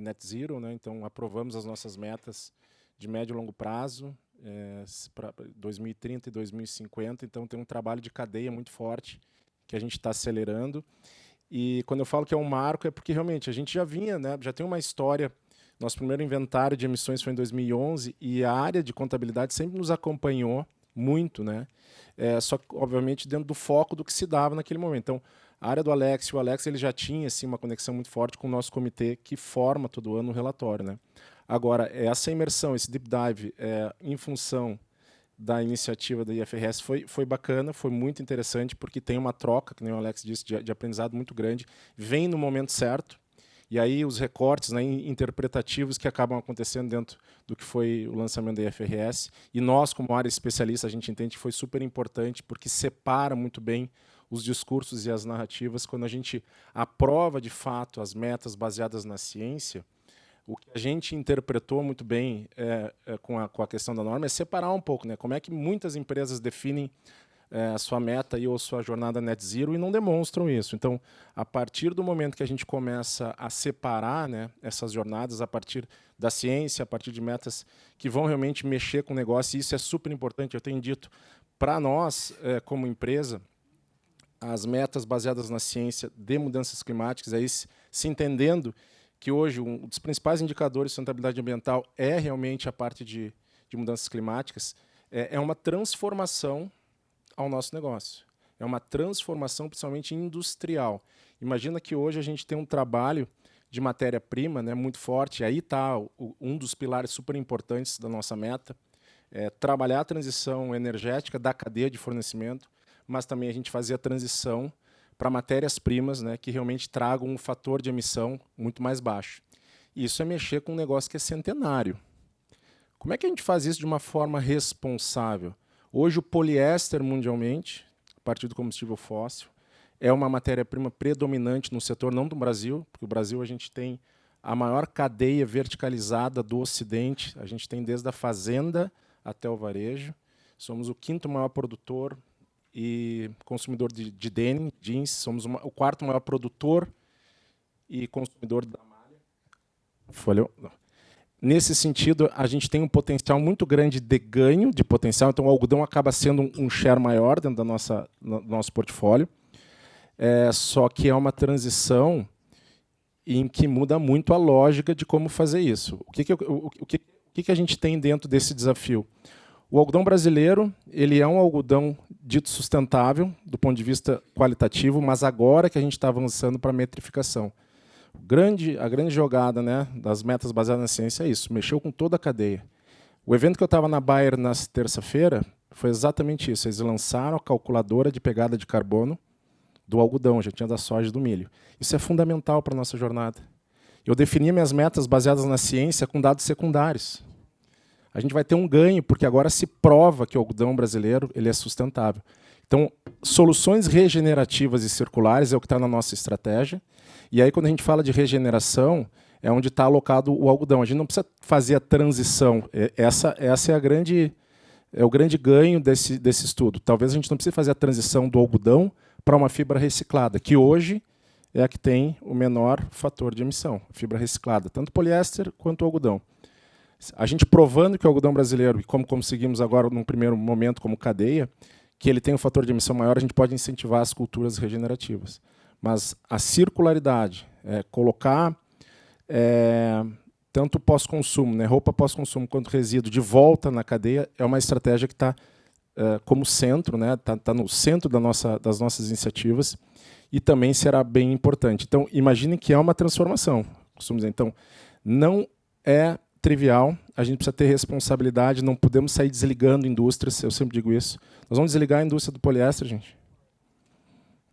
Speaker 5: Net Zero, né? Então, aprovamos as nossas metas de médio e longo prazo para 2030 e 2050. Então, tem um trabalho de cadeia muito forte que a gente está acelerando. E quando eu falo que é um marco, é porque realmente a gente já vinha, né? Já tem uma história. Nosso primeiro inventário de emissões foi em 2011 e a área de contabilidade sempre nos acompanhou muito, né? Só que, obviamente, dentro do foco do que se dava naquele momento. Então, a área do Alex, o Alex ele já tinha assim, uma conexão muito forte com o nosso comitê que forma todo ano o relatório, né? Agora, essa imersão, esse deep dive, em função da iniciativa da IFRS foi bacana, foi muito interessante, porque tem uma troca, que nem o Alex disse, de aprendizado muito grande, vem no momento certo, e aí os recortes, né, interpretativos que acabam acontecendo dentro do que foi o lançamento da IFRS, e nós, como área especialista, a gente entende que foi super importante, porque separa muito bem os discursos e as narrativas. Quando a gente aprova, de fato, as metas baseadas na ciência, o que a gente interpretou muito bem com a questão da norma é separar um pouco, né? Como é que muitas empresas definem a sua meta ou sua jornada net zero e não demonstram isso. Então, a partir do momento que a gente começa a separar, né, essas jornadas a partir da ciência, a partir de metas que vão realmente mexer com o negócio, e isso é super importante. Eu tenho dito, para nós, como empresa, as metas baseadas na ciência de mudanças climáticas, aí se entendendo que hoje um dos principais indicadores de sustentabilidade ambiental é realmente a parte de mudanças climáticas, é uma transformação ao nosso negócio. É uma transformação principalmente industrial. Imagina que hoje a gente tem um trabalho de matéria-prima, né, muito forte, e aí está um dos pilares super importantes da nossa meta, trabalhar a transição energética da cadeia de fornecimento, mas também a gente fazer a transição para matérias-primas, né, que realmente tragam um fator de emissão muito mais baixo. Isso é mexer com um negócio que é centenário. Como é que a gente faz isso de uma forma responsável? Hoje o poliéster mundialmente, a partir do combustível fóssil, é uma matéria-prima predominante no setor, não do Brasil, porque o Brasil a gente tem a maior cadeia verticalizada do Ocidente, a gente tem desde a fazenda até o varejo, somos o 5º maior produtor e consumidor de denim, jeans, somos o 4º maior produtor e consumidor da malha. Folha. Nesse sentido, a gente tem um potencial muito grande de ganho de potencial, então o algodão acaba sendo um share maior dentro do nosso portfólio, só que é uma transição em que muda muito a lógica de como fazer isso. O que que a gente tem dentro desse desafio? O algodão brasileiro, ele é um algodão dito sustentável do ponto de vista qualitativo, mas agora que a gente está avançando para a metrificação. A grande jogada, né, das metas baseadas na ciência é isso, mexeu com toda a cadeia. O evento que eu estava na Bayer na terça-feira foi exatamente isso. Eles lançaram a calculadora de pegada de carbono do algodão, já tinha da soja e do milho. Isso é fundamental para a nossa jornada. Eu defini minhas metas baseadas na ciência com dados secundários. A gente vai ter um ganho, porque agora se prova que o algodão brasileiro ele é sustentável. Então, soluções regenerativas e circulares é o que está na nossa estratégia. E aí, quando a gente fala de regeneração, é onde está alocado o algodão. A gente não precisa fazer a transição. Essa é o grande ganho desse estudo. Talvez a gente não precise fazer a transição do algodão para uma fibra reciclada, que hoje é a que tem o menor fator de emissão, fibra reciclada, tanto poliéster quanto algodão. A gente provando que o algodão brasileiro, e como conseguimos agora num primeiro momento como cadeia, que ele tem um fator de emissão maior, a gente pode incentivar as culturas regenerativas. Mas a circularidade, colocar tanto pós-consumo, né, roupa pós-consumo quanto resíduo de volta na cadeia, é uma estratégia que está como centro, né, tá no centro das nossas iniciativas e também será bem importante. Então, imaginem que é uma transformação. Costumo dizer, então, não é trivial, a gente precisa ter responsabilidade, não podemos sair desligando indústrias, eu sempre digo isso. Nós vamos desligar a indústria do poliéster, gente.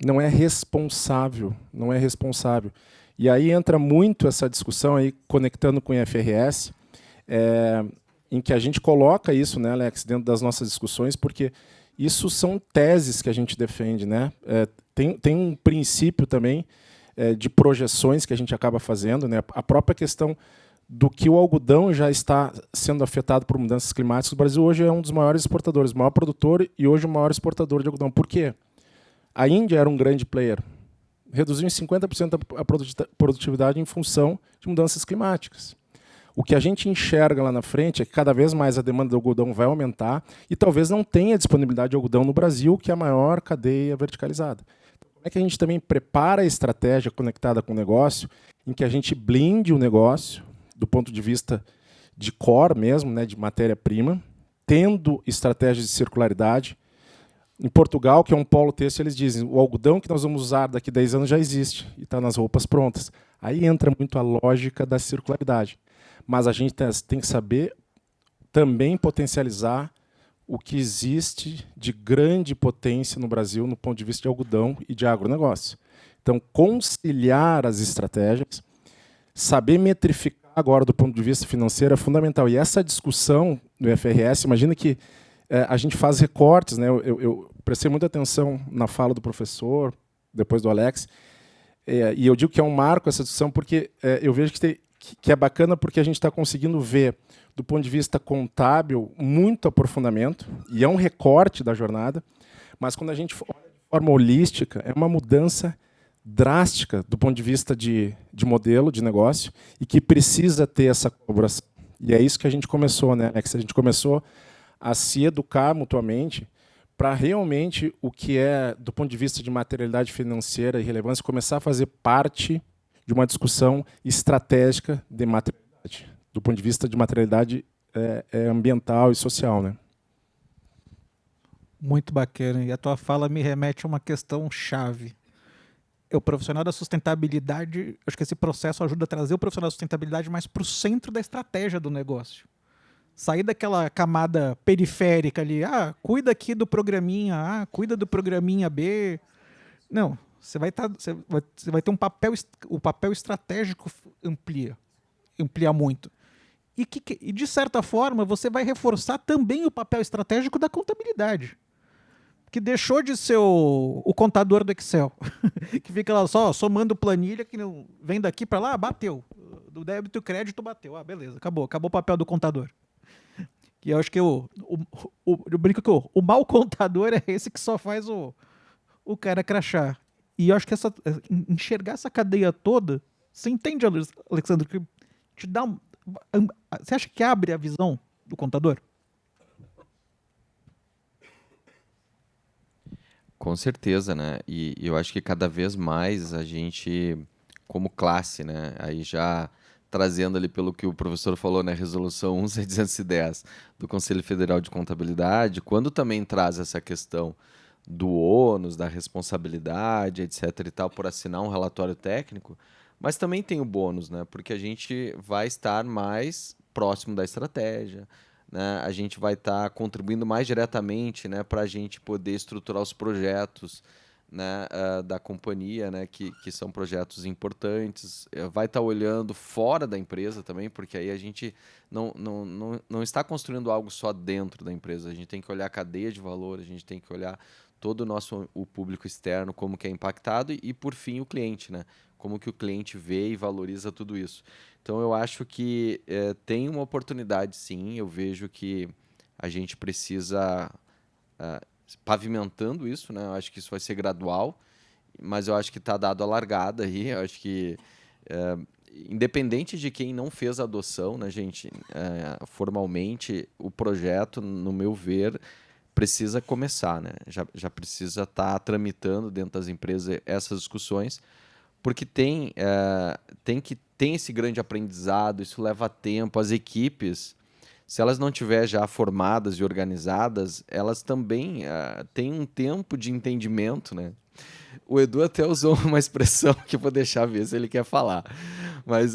Speaker 5: Não é responsável, não é responsável. E aí entra muito essa discussão, aí, conectando com o IFRS, em que a gente coloca isso, né, Alex, dentro das nossas discussões, porque isso são teses que a gente defende. Né? Tem um princípio também de projeções que a gente acaba fazendo. Né? A própria questão do que o algodão já está sendo afetado por mudanças climáticas. O Brasil hoje é um dos maiores exportadores, o maior produtor e hoje o maior exportador de algodão. Por quê? A Índia era um grande player. Reduziu em 50% a produtividade em função de mudanças climáticas. O que a gente enxerga lá na frente é que cada vez mais a demanda do algodão vai aumentar e talvez não tenha disponibilidade de algodão no Brasil, que é a maior cadeia verticalizada. Como é que a gente também prepara a estratégia conectada com o negócio, em que a gente blinde o negócio, do ponto de vista de core mesmo, né, de matéria-prima, tendo estratégias de circularidade. Em Portugal, que é um polo têxtil, eles dizem o algodão que nós vamos usar daqui a 10 anos já existe e está nas roupas prontas. Aí entra muito a lógica da circularidade. Mas a gente tem que saber também potencializar o que existe de grande potência no Brasil no ponto de vista de algodão e de agronegócio. Então, conciliar as estratégias, saber metrificar agora do ponto de vista financeiro é fundamental. E essa discussão do IFRS, imagina que a gente faz recortes. Né? Eu prestei muita atenção na fala do professor, depois do Alex, e eu digo que é um marco essa discussão, porque eu vejo que é bacana porque a gente está conseguindo ver, do ponto de vista contábil, muito aprofundamento, e é um recorte da jornada, mas quando a gente olha de forma holística, é uma mudança drástica do ponto de vista de modelo de negócio e que precisa ter essa colaboração. E é isso que a gente começou, né, Alex? A gente começou a se educar mutuamente para realmente o que é, do ponto de vista de materialidade financeira e relevância, começar a fazer parte de uma discussão estratégica de materialidade, do ponto de vista de materialidade ambiental e social. Né?
Speaker 2: Muito bacana. E a tua fala me remete a uma questão chave. O profissional da sustentabilidade, acho que esse processo ajuda a trazer o profissional da sustentabilidade mais para o centro da estratégia do negócio. Sair daquela camada periférica ali, cuida aqui do programinha A, cuida do programinha B. Não, você vai ter o papel estratégico amplia muito. E, de certa forma, você vai reforçar também o papel estratégico da contabilidade, que deixou de ser o contador do Excel, que fica lá só somando planilha, que não vem daqui para lá, bateu. Do débito e crédito bateu. Beleza, acabou o papel do contador. E eu acho que eu brinco que o mau contador é esse que só faz o cara crachar. E eu acho que enxergar essa cadeia toda, você entende, Alexandre, que te dá você acha que abre a visão do contador?
Speaker 4: Com certeza, né? E eu acho que cada vez mais a gente, como classe, né, aí já trazendo ali pelo que o professor falou, né, Resolução 1.610 do Conselho Federal de Contabilidade, quando também traz essa questão do ônus, da responsabilidade, etc. e tal, por assinar um relatório técnico, mas também tem o bônus, né, porque a gente vai estar mais próximo da estratégia, né, a gente vai estar contribuindo mais diretamente, né, para a gente poder estruturar os projetos, né, da companhia, né, que são projetos importantes, vai estar olhando fora da empresa também, porque aí a gente não está construindo algo só dentro da empresa, a gente tem que olhar a cadeia de valor, a gente tem que olhar todo o público externo, como que é impactado e por fim, o cliente, né, como que o cliente vê e valoriza tudo isso. Então, eu acho que tem uma oportunidade, sim, eu vejo que a gente precisa... pavimentando isso, né? Eu acho que isso vai ser gradual, mas eu acho que está dado a largada aí. Eu acho que, independente de quem não fez a adoção, né, gente, formalmente, o projeto, no meu ver, precisa começar, né? Já precisa estar tramitando dentro das empresas essas discussões, porque tem esse grande aprendizado, isso leva tempo, as equipes... Se elas não estiverem já formadas e organizadas, elas também têm um tempo de entendimento, né? O Edu até usou uma expressão que eu vou deixar ver se ele quer falar, mas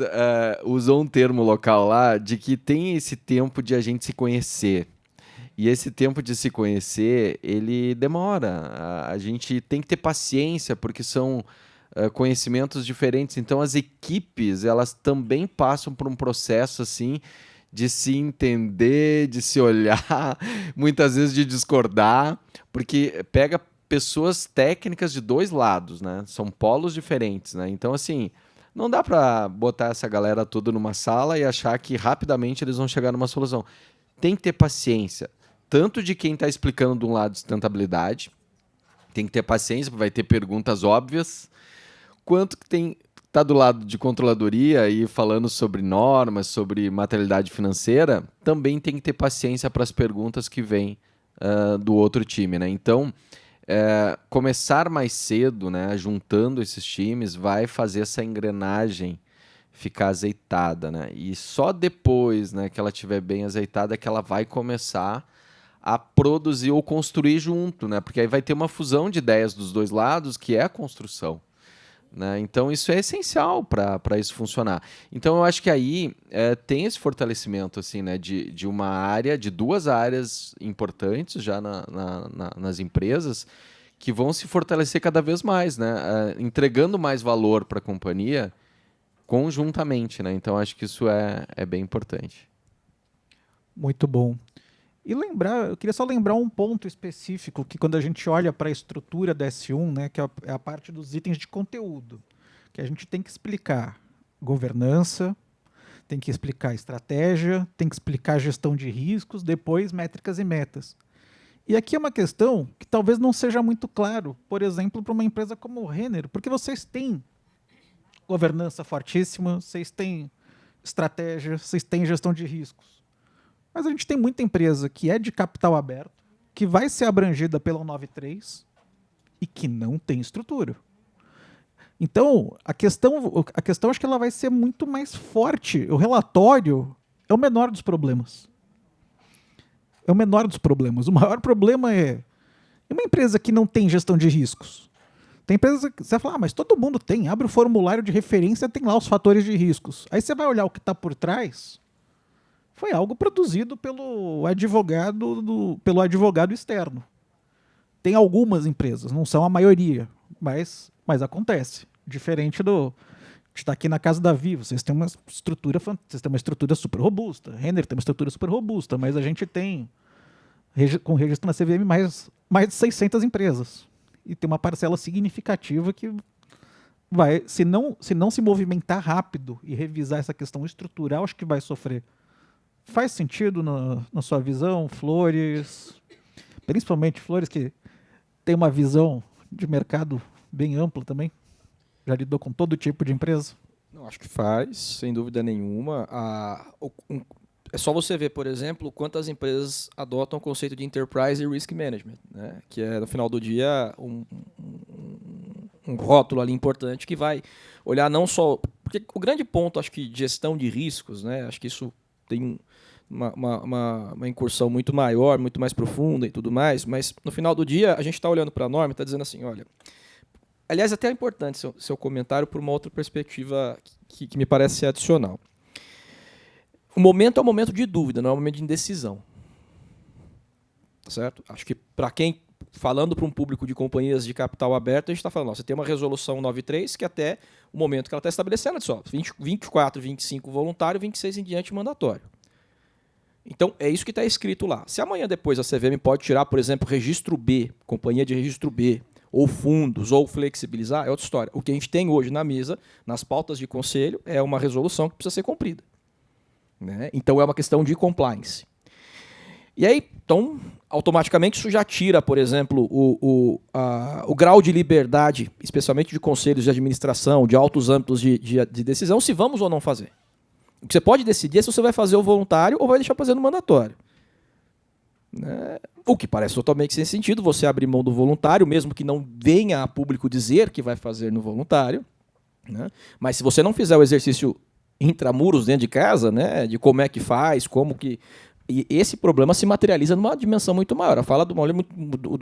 Speaker 4: usou um termo local lá de que tem esse tempo de a gente se conhecer. E esse tempo de se conhecer, ele demora. A gente tem que ter paciência, porque são conhecimentos diferentes. Então, as equipes, elas também passam por um processo assim... de se entender, de se olhar, muitas vezes de discordar, porque pega pessoas técnicas de dois lados, né? São polos diferentes, né? Então, assim, não dá para botar essa galera toda numa sala e achar que rapidamente eles vão chegar numa solução. Tem que ter paciência, tanto de quem está explicando de um lado sustentabilidade, tem que ter paciência, porque vai ter perguntas óbvias, quanto que está do lado de controladoria e falando sobre normas, sobre materialidade financeira, também tem que ter paciência para as perguntas que vêm do outro time, né? Então, começar mais cedo, né, juntando esses times, vai fazer essa engrenagem ficar azeitada, né? E só depois, né, que ela estiver bem azeitada é que ela vai começar a produzir ou construir junto, né? Porque aí vai ter uma fusão de ideias dos dois lados, que é a construção. Né? Então, isso é essencial para isso funcionar. Então, eu acho que aí tem esse fortalecimento assim, né, de uma área, de duas áreas importantes já nas empresas, que vão se fortalecer cada vez mais, né? Entregando mais valor para a companhia conjuntamente. Né? Então, acho que isso é bem importante.
Speaker 2: Muito bom. E eu queria só lembrar um ponto específico, que quando a gente olha para a estrutura da S1, né, que é a parte dos itens de conteúdo, que a gente tem que explicar governança, tem que explicar estratégia, tem que explicar gestão de riscos, depois métricas e metas. E aqui é uma questão que talvez não seja muito claro, por exemplo, para uma empresa como o Renner, porque vocês têm governança fortíssima, vocês têm estratégia, vocês têm gestão de riscos. Mas a gente tem muita empresa que é de capital aberto, que vai ser abrangida pela 93 e que não tem estrutura. Então, a questão acho que ela vai ser muito mais forte. O relatório é o menor dos problemas. É o menor dos problemas. O maior problema é uma empresa que não tem gestão de riscos. Tem empresa que você vai falar, mas todo mundo tem. Abre o formulário de referência, tem lá os fatores de riscos. Aí você vai olhar o que está por trás. Foi algo produzido pelo advogado externo. Tem algumas empresas, não são a maioria, mas acontece. Diferente de estar aqui na casa da Vivo, vocês têm uma estrutura super robusta. Renner tem uma estrutura super robusta, mas a gente tem, com registro na CVM, mais de 600 empresas. E tem uma parcela significativa que vai, se não se movimentar rápido e revisar essa questão estrutural, acho que vai sofrer. Faz sentido na sua visão, Flores? Principalmente Flores, que tem uma visão de mercado bem ampla também? Já lidou com todo tipo de empresa?
Speaker 3: Não, acho que faz, sem dúvida nenhuma. É só você ver, por exemplo, quantas empresas adotam o conceito de Enterprise Risk Management, né? Que é, no final do dia, um rótulo ali importante que vai olhar não só Porque o grande ponto, acho que, de gestão de riscos, né, acho que isso tem uma incursão muito maior, muito mais profunda e tudo mais, mas no final do dia a gente está olhando para a norma e está dizendo assim, olha... Aliás, até é importante seu comentário por uma outra perspectiva que me parece ser adicional. O momento é um momento de dúvida, não é um momento de indecisão. Tá certo? Acho que para quem, falando para um público de companhias de capital aberto, a gente está falando, você tem uma resolução 93 que até o momento que ela está estabelecendo, é só 24, 25 voluntário, 26 em diante mandatório. Então, é isso que está escrito lá. Se amanhã depois a CVM pode tirar, por exemplo, registro B, companhia de registro B, ou fundos, ou flexibilizar, é outra história. O que a gente tem hoje na mesa, nas pautas de conselho, é uma resolução que precisa ser cumprida. Né? Então, é uma questão de compliance. E aí, então, automaticamente, isso já tira, por exemplo, o grau de liberdade, especialmente de conselhos de administração, de altos âmbitos de decisão, se vamos ou não fazer. O que você pode decidir é se você vai fazer o voluntário ou vai deixar fazer no mandatório. Né? O que parece totalmente sem sentido, você abrir mão do voluntário, mesmo que não venha a público dizer que vai fazer no voluntário. Né? Mas se você não fizer o exercício intramuros dentro de casa, né, de como é que faz, como que... E esse problema se materializa numa dimensão muito maior. A fala do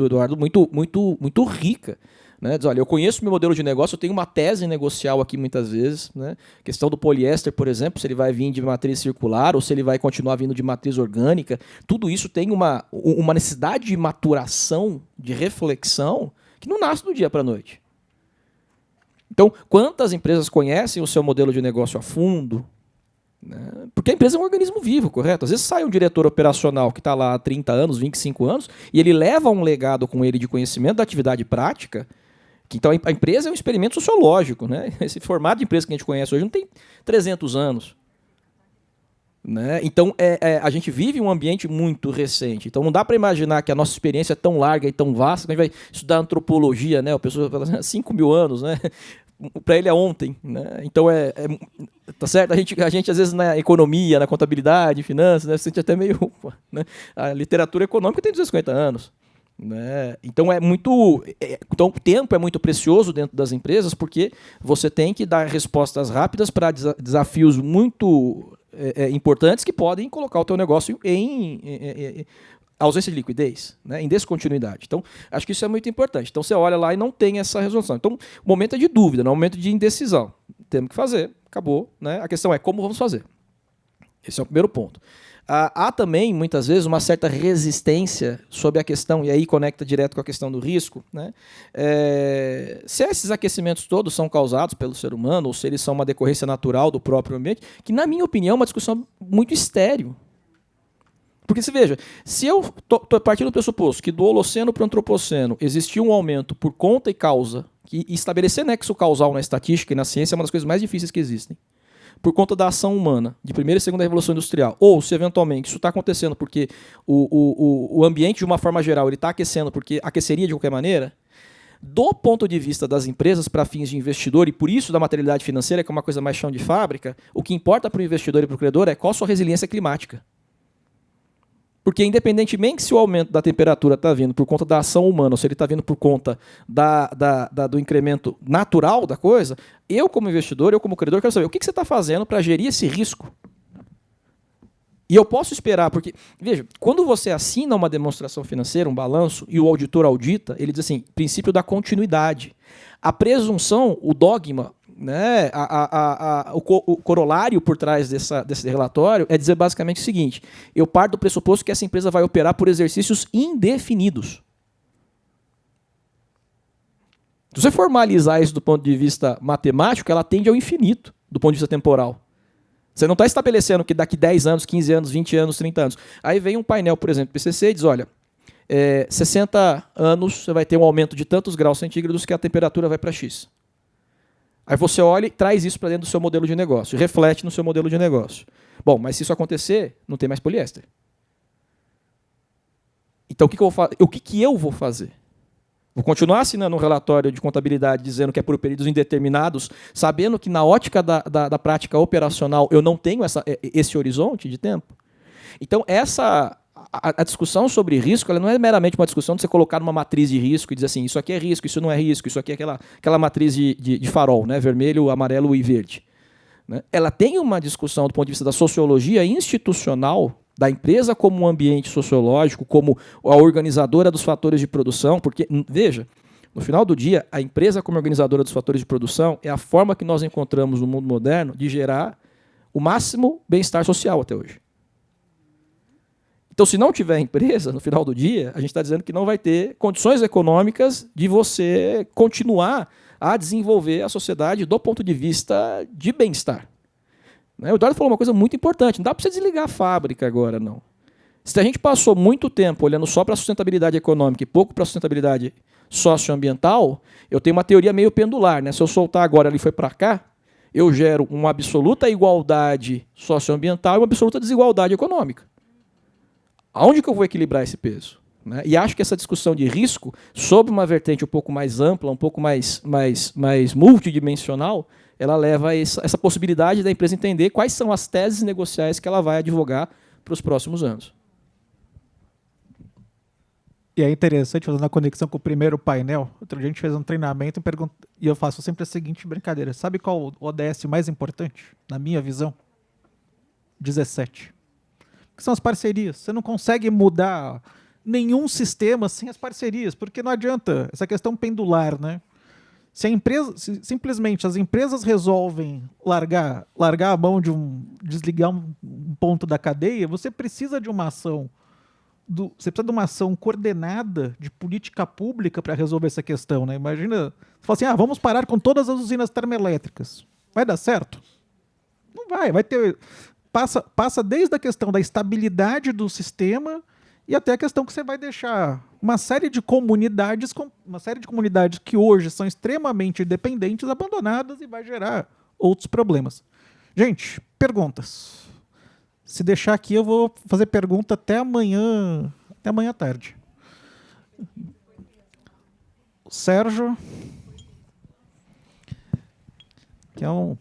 Speaker 3: Eduardo muito rica. Né? Diz, olha, eu conheço meu modelo de negócio, eu tenho uma tese negocial aqui muitas vezes. Né? Questão do poliéster, por exemplo, se ele vai vir de matriz circular ou se ele vai continuar vindo de matriz orgânica. Tudo isso tem uma necessidade de maturação, de reflexão, que não nasce do dia para a noite. Então, quantas empresas conhecem o seu modelo de negócio a fundo? Né? Porque a empresa é um organismo vivo, correto? Às vezes sai um diretor operacional que está lá há 30 anos, 25 anos, e ele leva um legado com ele de conhecimento da atividade prática. Que, então, a empresa é um experimento sociológico. Né? Esse formato de empresa que a gente conhece hoje não tem 300 anos. Né? Então, a gente vive um ambiente muito recente. Então, não dá para imaginar que a nossa experiência é tão larga e tão vasta que a gente vai estudar antropologia, né? A pessoa fala assim, 5 mil anos, né? Para ele é ontem. Né? Então, tá certo? A gente, às vezes, na economia, na contabilidade, finanças, né? Se sente até meio... Né? A literatura econômica tem 250 anos. Né? Então, então, o tempo é muito precioso dentro das empresas porque você tem que dar respostas rápidas para desafios muito... importantes que podem colocar o teu negócio em ausência de liquidez, né, em descontinuidade. Então, acho que isso é muito importante. Então, você olha lá e não tem essa resolução. Então, o momento é de dúvida, não é um momento de indecisão. Temos que fazer, acabou. Né? A questão é como vamos fazer. Esse é o primeiro ponto. Há também, muitas vezes, uma certa resistência sobre a questão, e aí conecta direto com a questão do risco, né? Se esses aquecimentos todos são causados pelo ser humano, ou se eles são uma decorrência natural do próprio ambiente, que, na minha opinião, é uma discussão muito estéril. Porque, se veja, se eu estou partindo do pressuposto que do Holoceno para o Antropoceno existiu um aumento por conta e causa, que estabelecer nexo causal na estatística e na ciência é uma das coisas mais difíceis que existem, por conta da ação humana, de primeira e segunda revolução industrial, ou se eventualmente isso está acontecendo porque o ambiente, de uma forma geral, ele está aquecendo porque aqueceria de qualquer maneira, do ponto de vista das empresas para fins de investidor, e por isso da materialidade financeira, que é uma coisa mais chão de fábrica, o que importa para o investidor e para o credor é qual a sua resiliência climática. Porque, independentemente se o aumento da temperatura está vindo por conta da ação humana ou se ele está vindo por conta do incremento natural da coisa, eu, como investidor, eu, como credor, quero saber o que você está fazendo para gerir esse risco. E eu posso esperar, porque, veja, quando você assina uma demonstração financeira, um balanço, e o auditor audita, ele diz assim, princípio da continuidade. A presunção, o dogma, né, o corolário por trás desse relatório é dizer basicamente o seguinte: eu parto do pressuposto que essa empresa vai operar por exercícios indefinidos. Se você formalizar isso do ponto de vista matemático, ela tende ao infinito, do ponto de vista temporal. Você não está estabelecendo que daqui 10 anos, 15 anos, 20 anos, 30 anos. Aí vem um painel, por exemplo, PCC, e diz, olha, 60 anos você vai ter um aumento de tantos graus centígrados que a temperatura vai para X. Aí você olha e traz isso para dentro do seu modelo de negócio, reflete no seu modelo de negócio. Bom, mas se isso acontecer, não tem mais poliéster. Então, o que eu vou fazer? Vou continuar assinando um relatório de contabilidade dizendo que é por períodos indeterminados, sabendo que na ótica da prática operacional eu não tenho esse horizonte de tempo? Então, a discussão sobre risco, ela não é meramente uma discussão de você colocar numa matriz de risco e dizer assim, isso aqui é risco, isso não é risco, isso aqui é aquela matriz de farol, né? Vermelho, amarelo e verde. né? Ela tem uma discussão do ponto de vista da sociologia institucional da empresa como um ambiente sociológico, como a organizadora dos fatores de produção, porque, veja, no final do dia, a empresa como organizadora dos fatores de produção é a forma que nós encontramos no mundo moderno de gerar o máximo bem-estar social até hoje. Então, se não tiver empresa, no final do dia, a gente está dizendo que não vai ter condições econômicas de você continuar a desenvolver a sociedade do ponto de vista de bem-estar. O Eduardo falou uma coisa muito importante, não dá para você desligar a fábrica agora, não. Se a gente passou muito tempo olhando só para a sustentabilidade econômica e pouco para a sustentabilidade socioambiental, eu tenho uma teoria meio pendular, né? Se eu soltar agora ali foi para cá, eu gero uma absoluta igualdade socioambiental e uma absoluta desigualdade econômica. Aonde que eu vou equilibrar esse peso? Né? E acho que essa discussão de risco, sob uma vertente um pouco mais ampla, um pouco mais multidimensional, ela leva a essa possibilidade da empresa entender quais são as teses negociais que ela vai advogar para os próximos anos.
Speaker 2: E é interessante, fazendo a conexão com o primeiro painel, outro dia a gente fez um treinamento e eu faço sempre a seguinte brincadeira. Sabe qual o ODS mais importante, na minha visão? 17. Que são as parcerias. Você não consegue mudar nenhum sistema sem as parcerias, porque não adianta essa questão pendular, né? Se simplesmente as empresas resolvem largar a mão desligar um ponto da cadeia, você precisa de uma ação. Você precisa de uma ação coordenada de política pública para resolver essa questão, né? Imagina, você fala assim, vamos parar com todas as usinas termoelétricas. Vai dar certo? Não vai ter... Passa desde a questão da estabilidade do sistema e até a questão que você vai deixar uma série de comunidades que hoje são extremamente dependentes abandonadas e vai gerar outros problemas. Gente, perguntas. Se deixar aqui, eu vou fazer pergunta até amanhã à tarde. O Sérgio, que é um...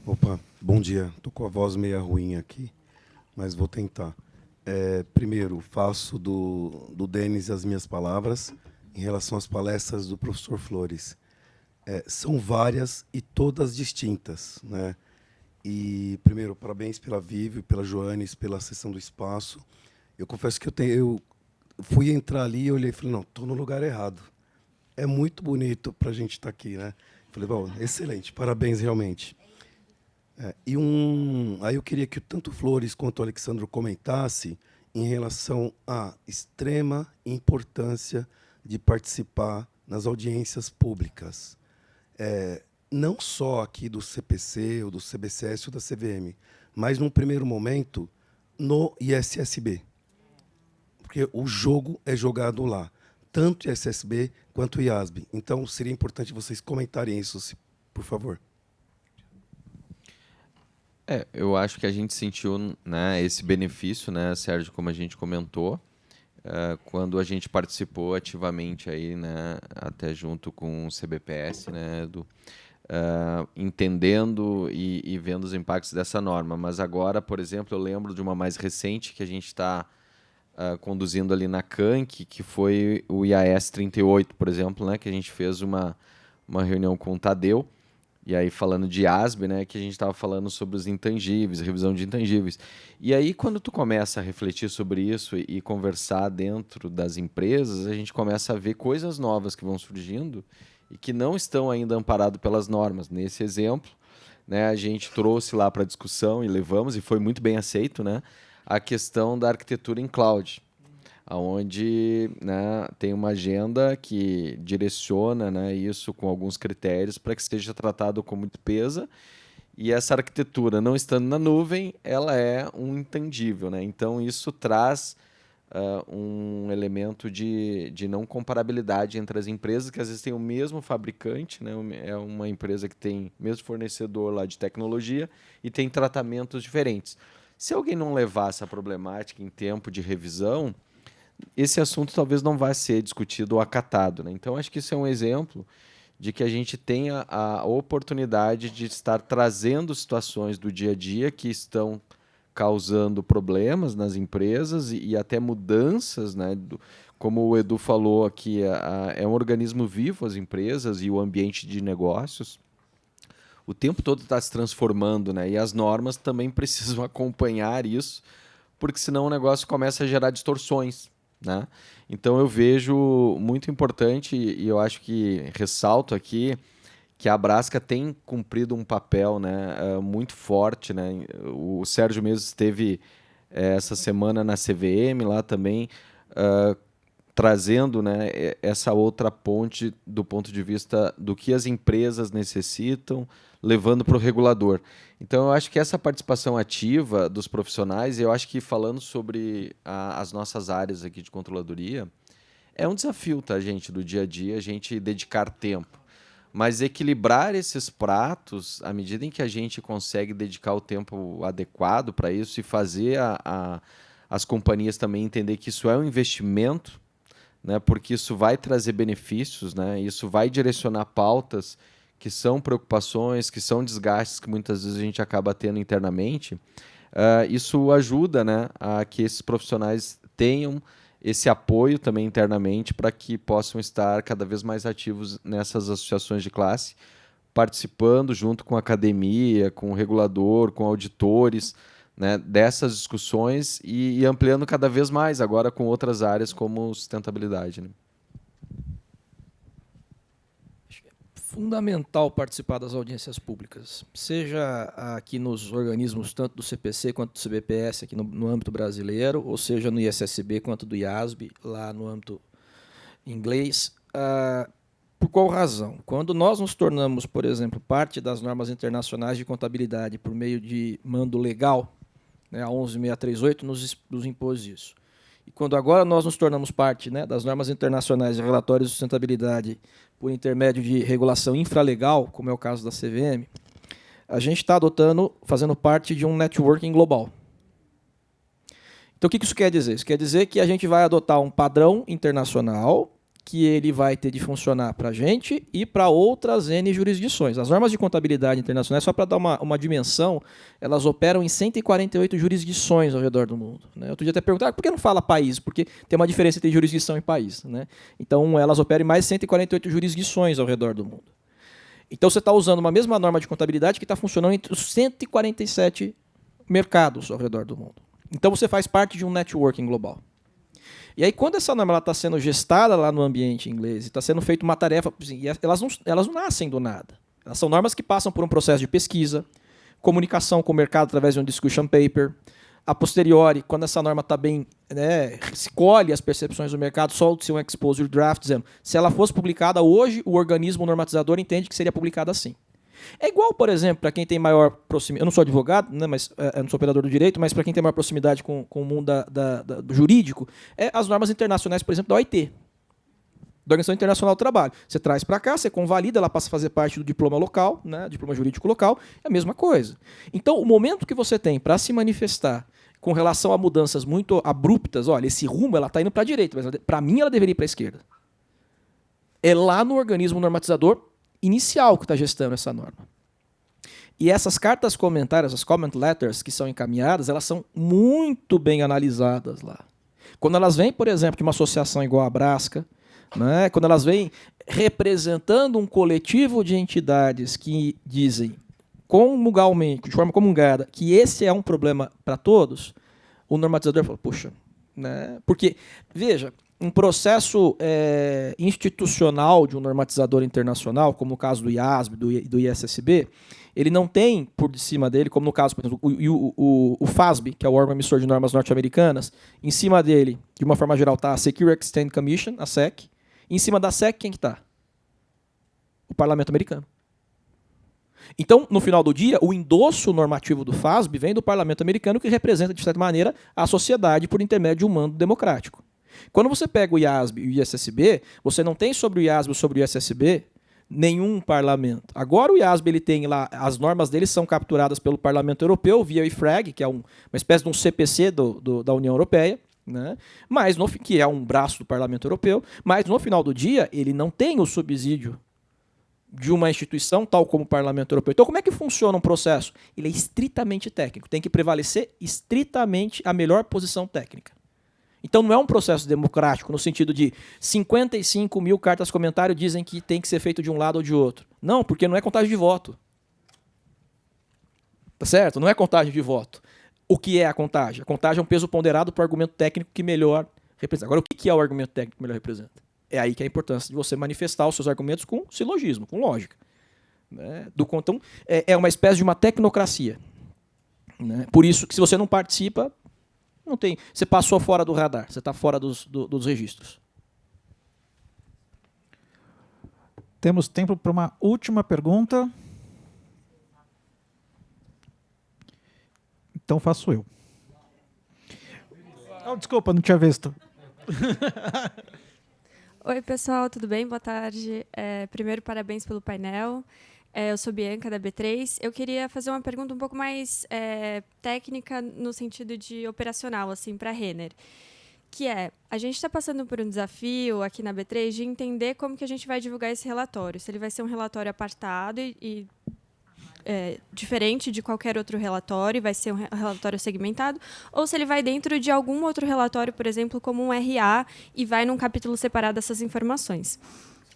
Speaker 6: Opa, bom dia. Estou com a voz meio ruim aqui, mas vou tentar. Primeiro, faço do Denis as minhas palavras em relação às palestras do professor Flores. São várias e todas distintas, né? E, primeiro, parabéns pela Vivi, pela Joanes, pela sessão do espaço. Eu confesso que eu fui entrar ali e olhei e falei, não, estou no lugar errado. É muito bonito para a gente estar aqui, né? Falei, bom, excelente, parabéns realmente. Aí eu queria que tanto o Flores quanto o Alexandre comentasse em relação à extrema importância de participar nas audiências públicas. Não só aqui do CPC, ou do CBCS, ou da CVM, mas, num primeiro momento, no ISSB. Porque o jogo é jogado lá, tanto ISSB quanto IASB. Então, seria importante vocês comentarem isso, por favor.
Speaker 4: Eu acho que a gente sentiu, né, esse benefício, né, Sérgio, como a gente comentou, quando a gente participou ativamente aí, né, até junto com o CBPS, né, entendendo e vendo os impactos dessa norma. Mas agora, por exemplo, eu lembro de uma mais recente que a gente está conduzindo ali na CANC, que foi o IAS 38, por exemplo, né, que a gente fez uma reunião com o Tadeu, e aí falando de ASB, né, que a gente estava falando sobre os intangíveis, revisão de intangíveis. E aí, quando tu começa a refletir sobre isso e conversar dentro das empresas, a gente começa a ver coisas novas que vão surgindo e que não estão ainda amparados pelas normas. Nesse exemplo, né, a gente trouxe lá para discussão e levamos, e foi muito bem aceito, né, a questão da arquitetura em cloud, onde, né, tem uma agenda que direciona, né, isso com alguns critérios para que seja tratado como despesa, e essa arquitetura, não estando na nuvem, ela é um intangível. Né? Então, isso traz um elemento de não comparabilidade entre as empresas, que às vezes têm o mesmo fabricante, né? É uma empresa que tem o mesmo fornecedor lá de tecnologia e tem tratamentos diferentes. Se alguém não levar essa problemática em tempo de revisão, esse assunto talvez não vá ser discutido ou acatado. Né? Então, acho que isso é um exemplo de que a gente tenha a oportunidade de estar trazendo situações do dia a dia que estão causando problemas nas empresas e até mudanças, né? Como o Edu falou aqui, é um organismo vivo, as empresas e o ambiente de negócios, o tempo todo está se transformando, né? E as normas também precisam acompanhar isso, porque senão o negócio começa a gerar distorções, né? Então eu vejo muito importante, e eu acho que ressalto aqui, que a Abrasca tem cumprido um papel, né, muito forte, né? O Sérgio mesmo esteve essa semana na CVM lá também, trazendo, né, essa outra ponte do ponto de vista do que as empresas necessitam, levando para o regulador. Então, eu acho que essa participação ativa dos profissionais, eu acho que falando sobre as nossas áreas aqui de controladoria, é um desafio, tá, gente, do dia a dia, a gente dedicar tempo. Mas equilibrar esses pratos, à medida em que a gente consegue dedicar o tempo adequado para isso e fazer as companhias também entender que isso é um investimento, né, porque isso vai trazer benefícios, né, isso vai direcionar pautas que são preocupações, que são desgastes que muitas vezes a gente acaba tendo internamente, isso ajuda, né, a que esses profissionais tenham esse apoio também internamente para que possam estar cada vez mais ativos nessas associações de classe, participando junto com a academia, com o regulador, com auditores, né, dessas discussões e ampliando cada vez mais agora com outras áreas como sustentabilidade, né?
Speaker 3: Fundamental participar das audiências públicas, seja aqui nos organismos tanto do CPC quanto do CBPS aqui no âmbito brasileiro, ou seja no ISSB quanto do IASB lá no âmbito inglês. Por qual razão? Quando nós nos tornamos, por exemplo, parte das normas internacionais de contabilidade por meio de mando legal, né, a 11638 nos impôs isso. E quando agora nós nos tornamos parte, né, das normas internacionais de relatórios de sustentabilidade por intermédio de regulação infralegal, como é o caso da CVM, a gente está fazendo parte de um networking global. Então, o que isso quer dizer? Isso quer dizer que a gente vai adotar um padrão internacional que ele vai ter de funcionar para a gente e para outras N jurisdições. As normas de contabilidade internacionais, só para dar uma dimensão, elas operam em 148 jurisdições ao redor do mundo, né? Outro dia até perguntaram, por que não fala país? Porque tem uma diferença entre jurisdição e país, né? Então, elas operam em mais de 148 jurisdições ao redor do mundo. Então, você está usando uma mesma norma de contabilidade que está funcionando entre os 147 mercados ao redor do mundo. Então, você faz parte de um networking global. E aí, quando essa norma está sendo gestada lá no ambiente inglês, está sendo feita uma tarefa, assim, elas não nascem do nada. Elas são normas que passam por um processo de pesquisa, comunicação com o mercado através de um discussion paper. A posteriori, quando essa norma está bem, né, se colhe as percepções do mercado, solta-se um exposure draft, dizendo, se ela fosse publicada hoje, o organismo normatizador entende que seria publicada assim. É igual, por exemplo, para quem tem maior proximidade, eu não sou advogado, né, mas eu não sou operador do direito, mas para quem tem maior proximidade com o mundo do jurídico, as normas internacionais, por exemplo, da OIT, da Organização Internacional do Trabalho. Você traz para cá, você convalida, ela passa a fazer parte do diploma local, né, diploma jurídico local, é a mesma coisa. Então, o momento que você tem para se manifestar com relação a mudanças muito abruptas, olha, esse rumo ela está indo para a direita, mas para mim ela deveria ir para a esquerda. É lá no organismo normatizador inicial que está gestando essa norma. E essas cartas comentárias, as comment letters que são encaminhadas, elas são muito bem analisadas lá. Quando elas vêm, por exemplo, de uma associação igual a Abrasca, né, quando elas vêm representando um coletivo de entidades que dizem comungalmente, de forma comungada, que esse é um problema para todos, o normatizador fala, puxa, né, porque, veja, um processo institucional de um normatizador internacional, como o caso do IASB, do ISSB, ele não tem por cima dele, como no caso, por exemplo, o FASB, que é o órgão emissor de normas norte-americanas, em cima dele, de uma forma geral, está a Security Exchange Commission, a SEC, e em cima da SEC, quem que está? O Parlamento americano. Então, no final do dia, o endosso normativo do FASB vem do Parlamento americano, que representa, de certa maneira, a sociedade por intermédio de um mando democrático. Quando você pega o IASB e o ISSB, você não tem sobre o IASB ou sobre o ISSB nenhum parlamento. Agora o IASB ele tem lá, as normas dele são capturadas pelo Parlamento Europeu via o IFRAG, que é uma espécie de um CPC da União Europeia, né? Mas que é um braço do Parlamento Europeu, mas no final do dia ele não tem o subsídio de uma instituição tal como o Parlamento Europeu. Então como é que funciona um processo? Ele é estritamente técnico, tem que prevalecer estritamente a melhor posição técnica. Então não é um processo democrático no sentido de 55 mil cartas comentário dizem que tem que ser feito de um lado ou de outro. Não, porque não é contagem de voto. Tá certo? Não é contagem de voto. O que é a contagem? A contagem é um peso ponderado para o argumento técnico que melhor representa. Agora, o que é o argumento técnico que melhor representa? É aí que é a importância de você manifestar os seus argumentos com silogismo, com lógica. Né? Então, é uma espécie de uma tecnocracia. Né? Por isso que se você não participa, não tem, você passou fora do radar, você está fora dos registros.
Speaker 2: Temos tempo para uma última pergunta. Então faço eu. Oh, desculpa, não tinha visto.
Speaker 7: Oi, pessoal, tudo bem? Boa tarde. Primeiro, parabéns pelo painel. Eu sou Bianca, da B3. Eu queria fazer uma pergunta um pouco mais técnica, no sentido de operacional, assim, para a Renner. Que a gente está passando por um desafio aqui na B3 de entender como que a gente vai divulgar esse relatório. Se ele vai ser um relatório apartado e diferente de qualquer outro relatório, vai ser um relatório segmentado, ou se ele vai dentro de algum outro relatório, por exemplo, como um RA, e vai num capítulo separado dessas informações.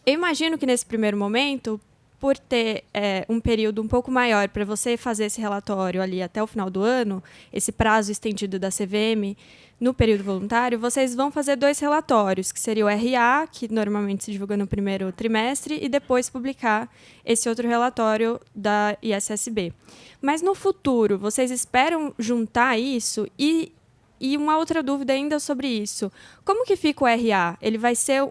Speaker 7: Eu imagino que, nesse primeiro momento, por ter um período um pouco maior para você fazer esse relatório ali até o final do ano, esse prazo estendido da CVM, no período voluntário, vocês vão fazer 2 relatórios, que seria o RA, que normalmente se divulga no primeiro trimestre, e depois publicar esse outro relatório da ISSB. Mas, no futuro, vocês esperam juntar isso? E uma outra dúvida ainda sobre isso. Como que fica o RA? Ele vai ser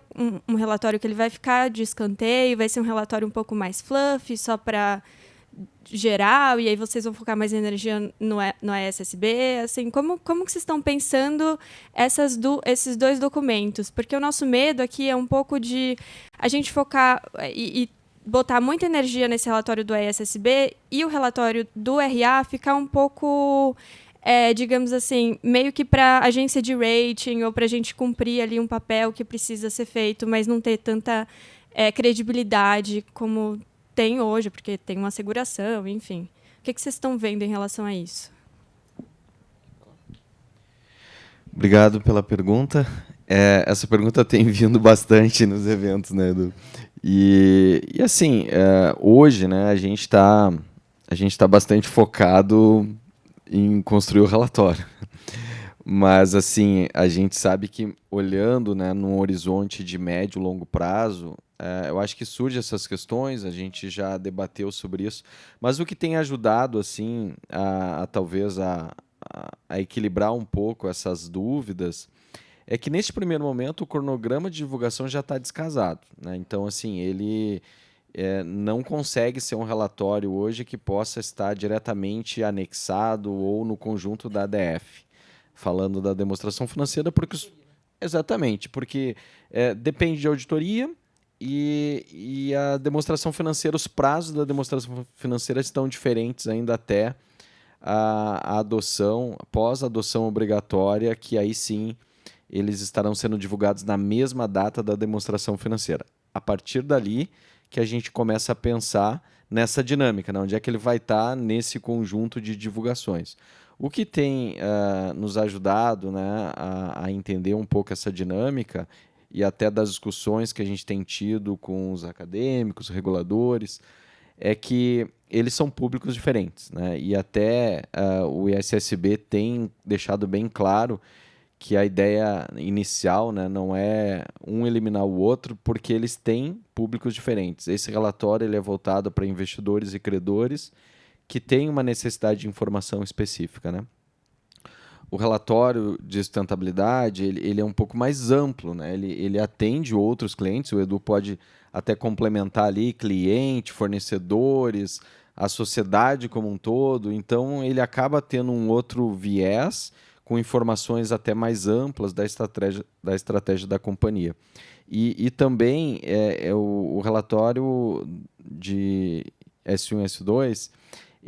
Speaker 7: um relatório que ele vai ficar de escanteio? Vai ser um relatório um pouco mais fluffy, só para geral, e aí vocês vão focar mais energia no ESSB? Assim, como que vocês estão pensando esses 2 documentos? Porque o nosso medo aqui é um pouco de a gente focar e botar muita energia nesse relatório do ESSB e o relatório do RA ficar um pouco, digamos assim, meio que para agência de rating ou para a gente cumprir ali um papel que precisa ser feito, mas não ter tanta credibilidade como tem hoje, porque tem uma asseguração, enfim. O que vocês estão vendo em relação a isso?
Speaker 4: Obrigado pela pergunta. Essa pergunta tem vindo bastante nos eventos, né, Edu? E assim, hoje, né, a gente tá bastante focado em construir o relatório. Mas, assim, a gente sabe que, olhando, né, num horizonte de médio e longo prazo, eu acho que surgem essas questões, a gente já debateu sobre isso, mas o que tem ajudado, assim, talvez a equilibrar um pouco essas dúvidas é que, neste primeiro momento, o cronograma de divulgação já está descasado, né? Então, assim, ele não consegue ser um relatório hoje que possa estar diretamente anexado ou no conjunto da ADF, falando da demonstração financeira, exatamente, porque depende de auditoria e a demonstração financeira, os prazos da demonstração financeira estão diferentes ainda até a adoção, pós-adoção obrigatória, que aí sim eles estarão sendo divulgados na mesma data da demonstração financeira. A partir dali que a gente começa a pensar nessa dinâmica, né? Onde é que ele vai estar nesse conjunto de divulgações. O que tem nos ajudado, né, a entender um pouco essa dinâmica e até das discussões que a gente tem tido com os acadêmicos, reguladores, é que eles são públicos diferentes, né? E até o ISSB tem deixado bem claro que a ideia inicial, né, não é um eliminar o outro, porque eles têm públicos diferentes. Esse relatório ele é voltado para investidores e credores que têm uma necessidade de informação específica, né? O relatório de sustentabilidade ele é um pouco mais amplo, né? Ele atende outros clientes, o Edu pode até complementar ali cliente, fornecedores, a sociedade como um todo, então ele acaba tendo um outro viés com informações até mais amplas da estratégia da companhia. E também o relatório de S1 e S2,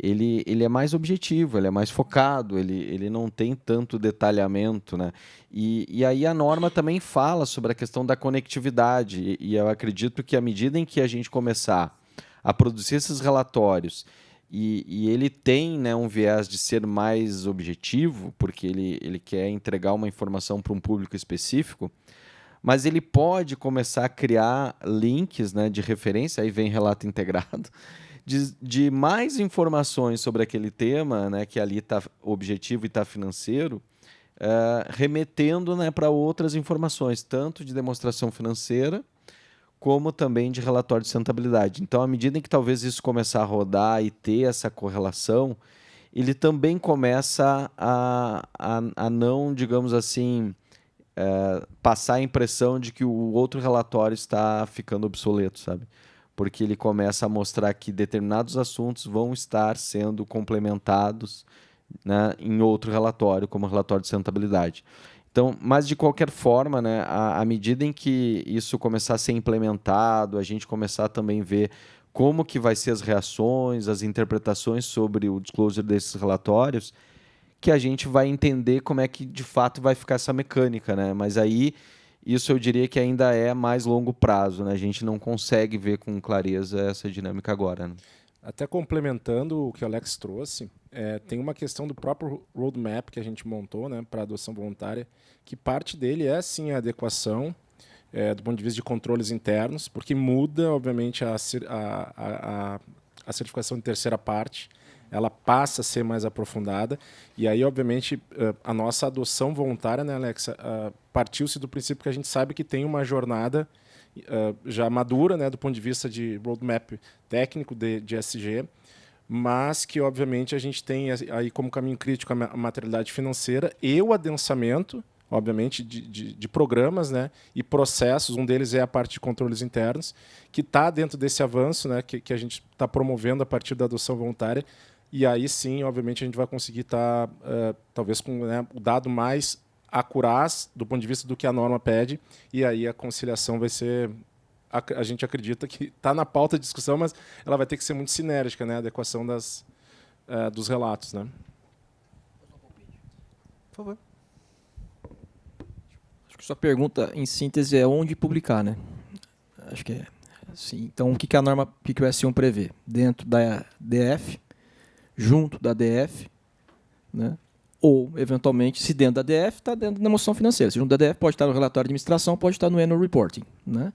Speaker 4: ele é mais objetivo, ele é mais focado, ele não tem tanto detalhamento, né? E aí a norma também fala sobre a questão da conectividade, e eu acredito que à medida em que a gente começar a produzir esses relatórios, e ele tem, né, um viés de ser mais objetivo, porque ele quer entregar uma informação para um público específico, mas ele pode começar a criar links, né, de referência, aí vem relato integrado, de mais informações sobre aquele tema, né, que ali está objetivo e está financeiro, remetendo, né, para outras informações, tanto de demonstração financeira, como também de relatório de sustentabilidade. Então, à medida em que talvez isso começar a rodar e ter essa correlação, ele também começa a não, digamos assim, passar a impressão de que o outro relatório está ficando obsoleto, sabe? Porque ele começa a mostrar que determinados assuntos vão estar sendo complementados, né, em outro relatório, como o relatório de sustentabilidade. Então, mas de qualquer forma, né, à medida em que isso começar a ser implementado, a gente começar a também ver como que vai ser as reações, as interpretações sobre o disclosure desses relatórios, que a gente vai entender como é que de fato vai ficar essa mecânica, né? Mas aí isso eu diria que ainda é mais longo prazo, né? A gente não consegue ver com clareza essa dinâmica agora, né?
Speaker 5: Até complementando o que o Alex trouxe, tem uma questão do próprio roadmap que a gente montou, né, para a adoção voluntária, que parte dele é sim a adequação do ponto de vista de controles internos, porque muda, obviamente, a certificação de terceira parte, ela passa a ser mais aprofundada, e aí, obviamente, a nossa adoção voluntária, né, Alex, partiu-se do princípio que a gente sabe que tem uma jornada já madura, né, do ponto de vista de roadmap técnico de ESG, mas que, obviamente, a gente tem aí como caminho crítico a materialidade financeira e o adensamento, obviamente, de programas, né, e processos. Um deles é a parte de controles internos, que está dentro desse avanço, né, que a gente está promovendo a partir da adoção voluntária. E aí sim, obviamente, a gente vai conseguir estar, talvez, com, né, o dado mais acuraz do ponto de vista do que a norma pede, e aí a conciliação vai ser, a gente acredita que está na pauta de discussão, mas ela vai ter que ser muito sinérgica, né, a adequação dos relatos, né.
Speaker 2: Por favor.
Speaker 3: Acho que sua pergunta, em síntese, é onde publicar, né? Acho que é assim. Então, o que a norma, o que o S1 prevê? Dentro da DF, junto da DF, né? Ou, eventualmente, se dentro da DF, está dentro da demonstração financeira. Se junto da DF, pode estar no relatório de administração, pode estar no annual reporting, né?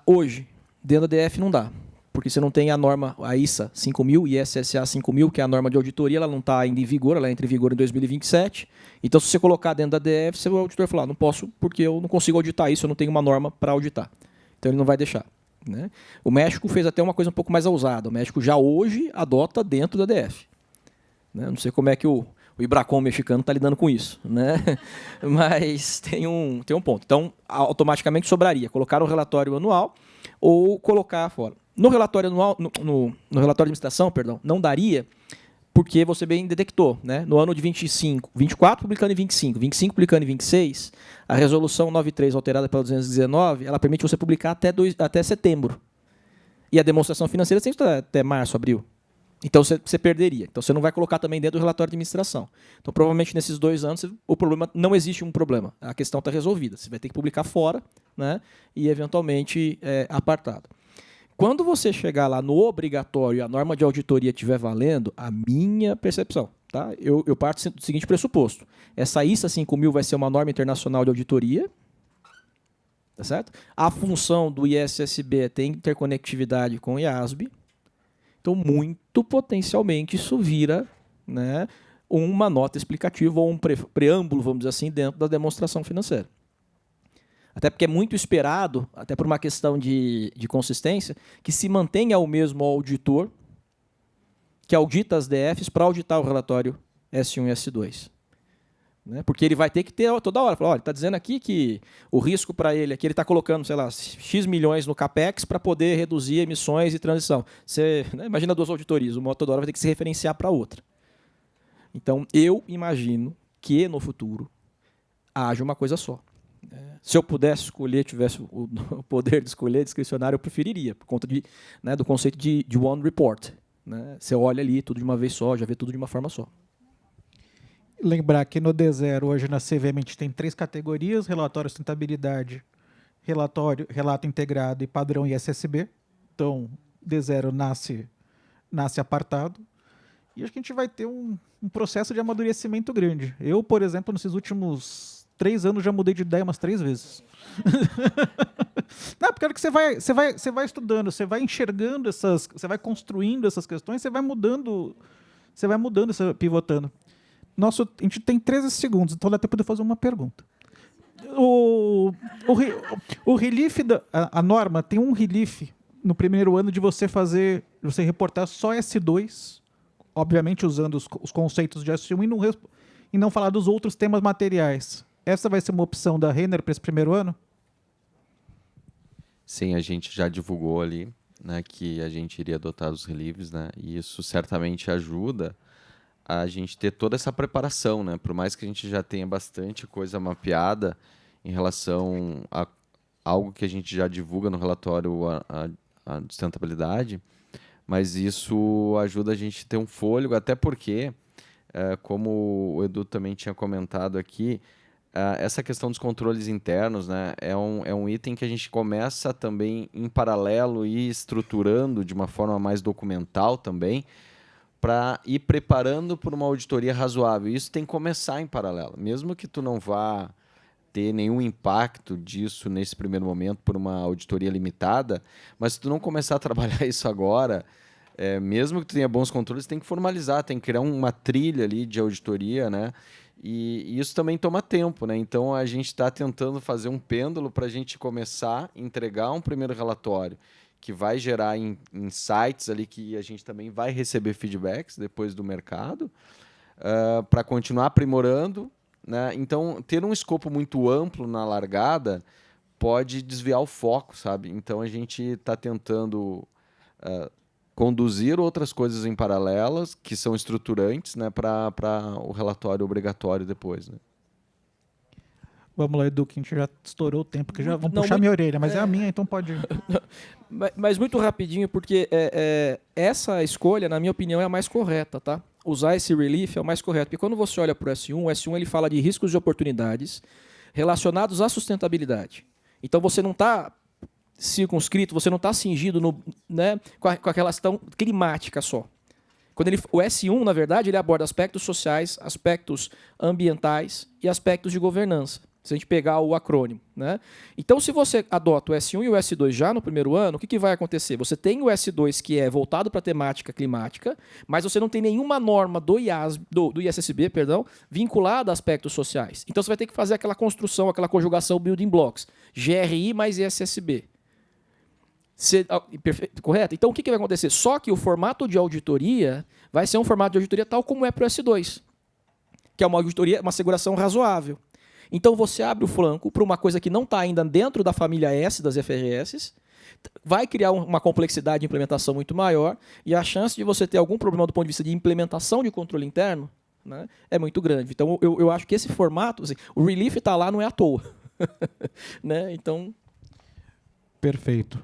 Speaker 3: Hoje, dentro da DF não dá, porque você não tem a norma, a ISA 5000 e SSA 5000, que é a norma de auditoria, ela não está ainda em vigor, ela entra em vigor em 2027. Então, se você colocar dentro da DF, o auditor falar, não posso, porque eu não consigo auditar isso, eu não tenho uma norma para auditar. Então, ele não vai deixar, né? O México fez até uma coisa um pouco mais ousada. O México já hoje adota dentro da DF. Né? Não sei como é que o Ibracom mexicano está lidando com isso, né? Mas tem um ponto. Então, automaticamente sobraria colocar o relatório anual ou colocar fora. No relatório anual, no relatório de administração, perdão, não daria, porque você bem detectou, né? No ano de 24 publicando em 25 publicando em 26, a resolução 93 alterada pela 219, ela permite você publicar até setembro. E a demonstração financeira tem até março, abril. Então, você perderia. Então, você não vai colocar também dentro do relatório de administração. Então, provavelmente, nesses 2 anos, o problema não existe um problema. A questão está resolvida. Você vai ter que publicar fora, né? E, eventualmente, apartado. Quando você chegar lá no obrigatório e a norma de auditoria estiver valendo, a minha percepção, tá? Eu parto do seguinte pressuposto. Essa ISA 5000 vai ser uma norma internacional de auditoria, tá certo? A função do ISSB é ter interconectividade com o IASB. Então, muito potencialmente, isso vira, né, uma nota explicativa ou um preâmbulo, vamos dizer assim, dentro da demonstração financeira. Até porque é muito esperado, até por uma questão de consistência, que se mantenha o mesmo auditor que audita as DFs para auditar o relatório S1 e S2. Né? Porque ele vai ter que ter toda hora. Falar, olha, está dizendo aqui que o risco para ele aqui, ele está colocando, sei lá, X milhões no CAPEX para poder reduzir emissões e transição. Você, né, imagina 2 auditorias, uma toda hora vai ter que se referenciar para a outra. Então, eu imagino que no futuro haja uma coisa só. Se eu pudesse escolher, tivesse o poder de escolher discricionário, eu preferiria, por conta né, do conceito de one report. Né? Você olha ali tudo de uma vez só, já vê tudo de uma forma só.
Speaker 2: Lembrar que no D0, hoje na CVM, a gente tem 3 categorias: relatório de sustentabilidade, relato integrado e padrão ISSB. Então, D0 nasce apartado. E acho que a gente vai ter um processo de amadurecimento grande. Eu, por exemplo, nesses últimos 3 anos já mudei de ideia umas 3 vezes. Não, porque a hora que você vai estudando, você vai enxergando você vai construindo essas questões, você vai mudando, você vai pivotando. A gente tem 13 segundos, então dá tempo de eu fazer uma pergunta. O relief, a norma tem um relief no primeiro ano de você reportar só S2, obviamente usando os conceitos de S1 e não falar dos outros temas materiais. Essa vai ser uma opção da Renner para esse primeiro ano?
Speaker 4: Sim, a gente já divulgou ali, né, que a gente iria adotar os relieves, né, e isso certamente ajuda a gente ter toda essa preparação, né, por mais que a gente já tenha bastante coisa mapeada em relação a algo que a gente já divulga no relatório a sustentabilidade, mas isso ajuda a gente a ter um fôlego, até porque, como o Edu também tinha comentado aqui, essa questão dos controles internos, né, é um item que a gente começa também em paralelo e estruturando de uma forma mais documental também, para ir preparando por uma auditoria razoável. Isso tem que começar em paralelo, mesmo que tu não vá ter nenhum impacto disso nesse primeiro momento por uma auditoria limitada, mas se tu não começar a trabalhar isso agora, mesmo que tu tenha bons controles, tem que formalizar, tem que criar uma trilha ali de auditoria, né? E isso também toma tempo, né? Então a gente está tentando fazer um pêndulo para a gente começar a entregar um primeiro relatório que vai gerar insights ali que a gente também vai receber feedbacks depois do mercado, para continuar aprimorando, né? Então, ter um escopo muito amplo na largada pode desviar o foco, sabe? Então, a gente está tentando conduzir outras coisas em paralelas, que são estruturantes, né, para o relatório obrigatório depois, né?
Speaker 2: Vamos lá, Edu, que a gente já estourou o tempo, que já vão puxar minha orelha, mas é a minha, então pode ir.
Speaker 3: Mas muito rapidinho, porque essa escolha, na minha opinião, é a mais correta, tá? Usar esse relief é o mais correto. Porque quando você olha para o S1 ele fala de riscos e oportunidades relacionados à sustentabilidade. Então você não está circunscrito, você não está cingido né, com aquela questão climática só. O S1, na verdade, ele aborda aspectos sociais, aspectos ambientais e aspectos de governança. Se a gente pegar o acrônimo, né? Então, se você adota o S1 e o S2 já no primeiro ano, o que vai acontecer? Você tem o S2 que é voltado para a temática climática, mas você não tem nenhuma norma do ISSB, vinculada a aspectos sociais. Então, você vai ter que fazer aquela construção, aquela conjugação building blocks, GRI mais ISSB. Correto? Então, o que vai acontecer? Só que o formato de auditoria vai ser um formato de auditoria tal como é para o S2, que é uma auditoria, uma asseguração razoável. Então, você abre o flanco para uma coisa que não está ainda dentro da família S das FRS, vai criar uma complexidade de implementação muito maior e a chance de você ter algum problema do ponto de vista de implementação de controle interno, né, é muito grande. Então, eu acho que esse formato, assim, o relief está lá, não é à toa. Né? Então...
Speaker 2: Perfeito.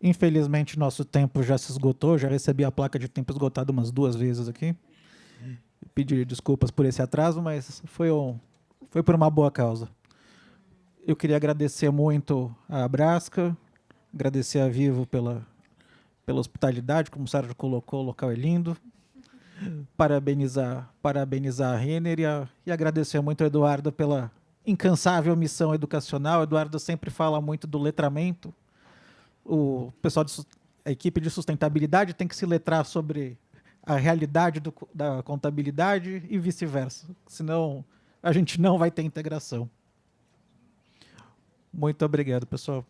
Speaker 2: Infelizmente, nosso tempo já se esgotou, já recebi a placa de tempo esgotado umas 2 vezes aqui. Pedi desculpas por esse atraso, mas foi por uma boa causa. Eu queria agradecer muito a Abrasca, agradecer a Vivo pela hospitalidade, como o Sérgio colocou, o local é lindo. Parabenizar a Renner e agradecer muito ao Eduardo pela incansável missão educacional. O Eduardo sempre fala muito do letramento. O pessoal a equipe de sustentabilidade tem que se letrar sobre a realidade da contabilidade e vice-versa. Senão, a gente não vai ter integração. Muito obrigado, pessoal.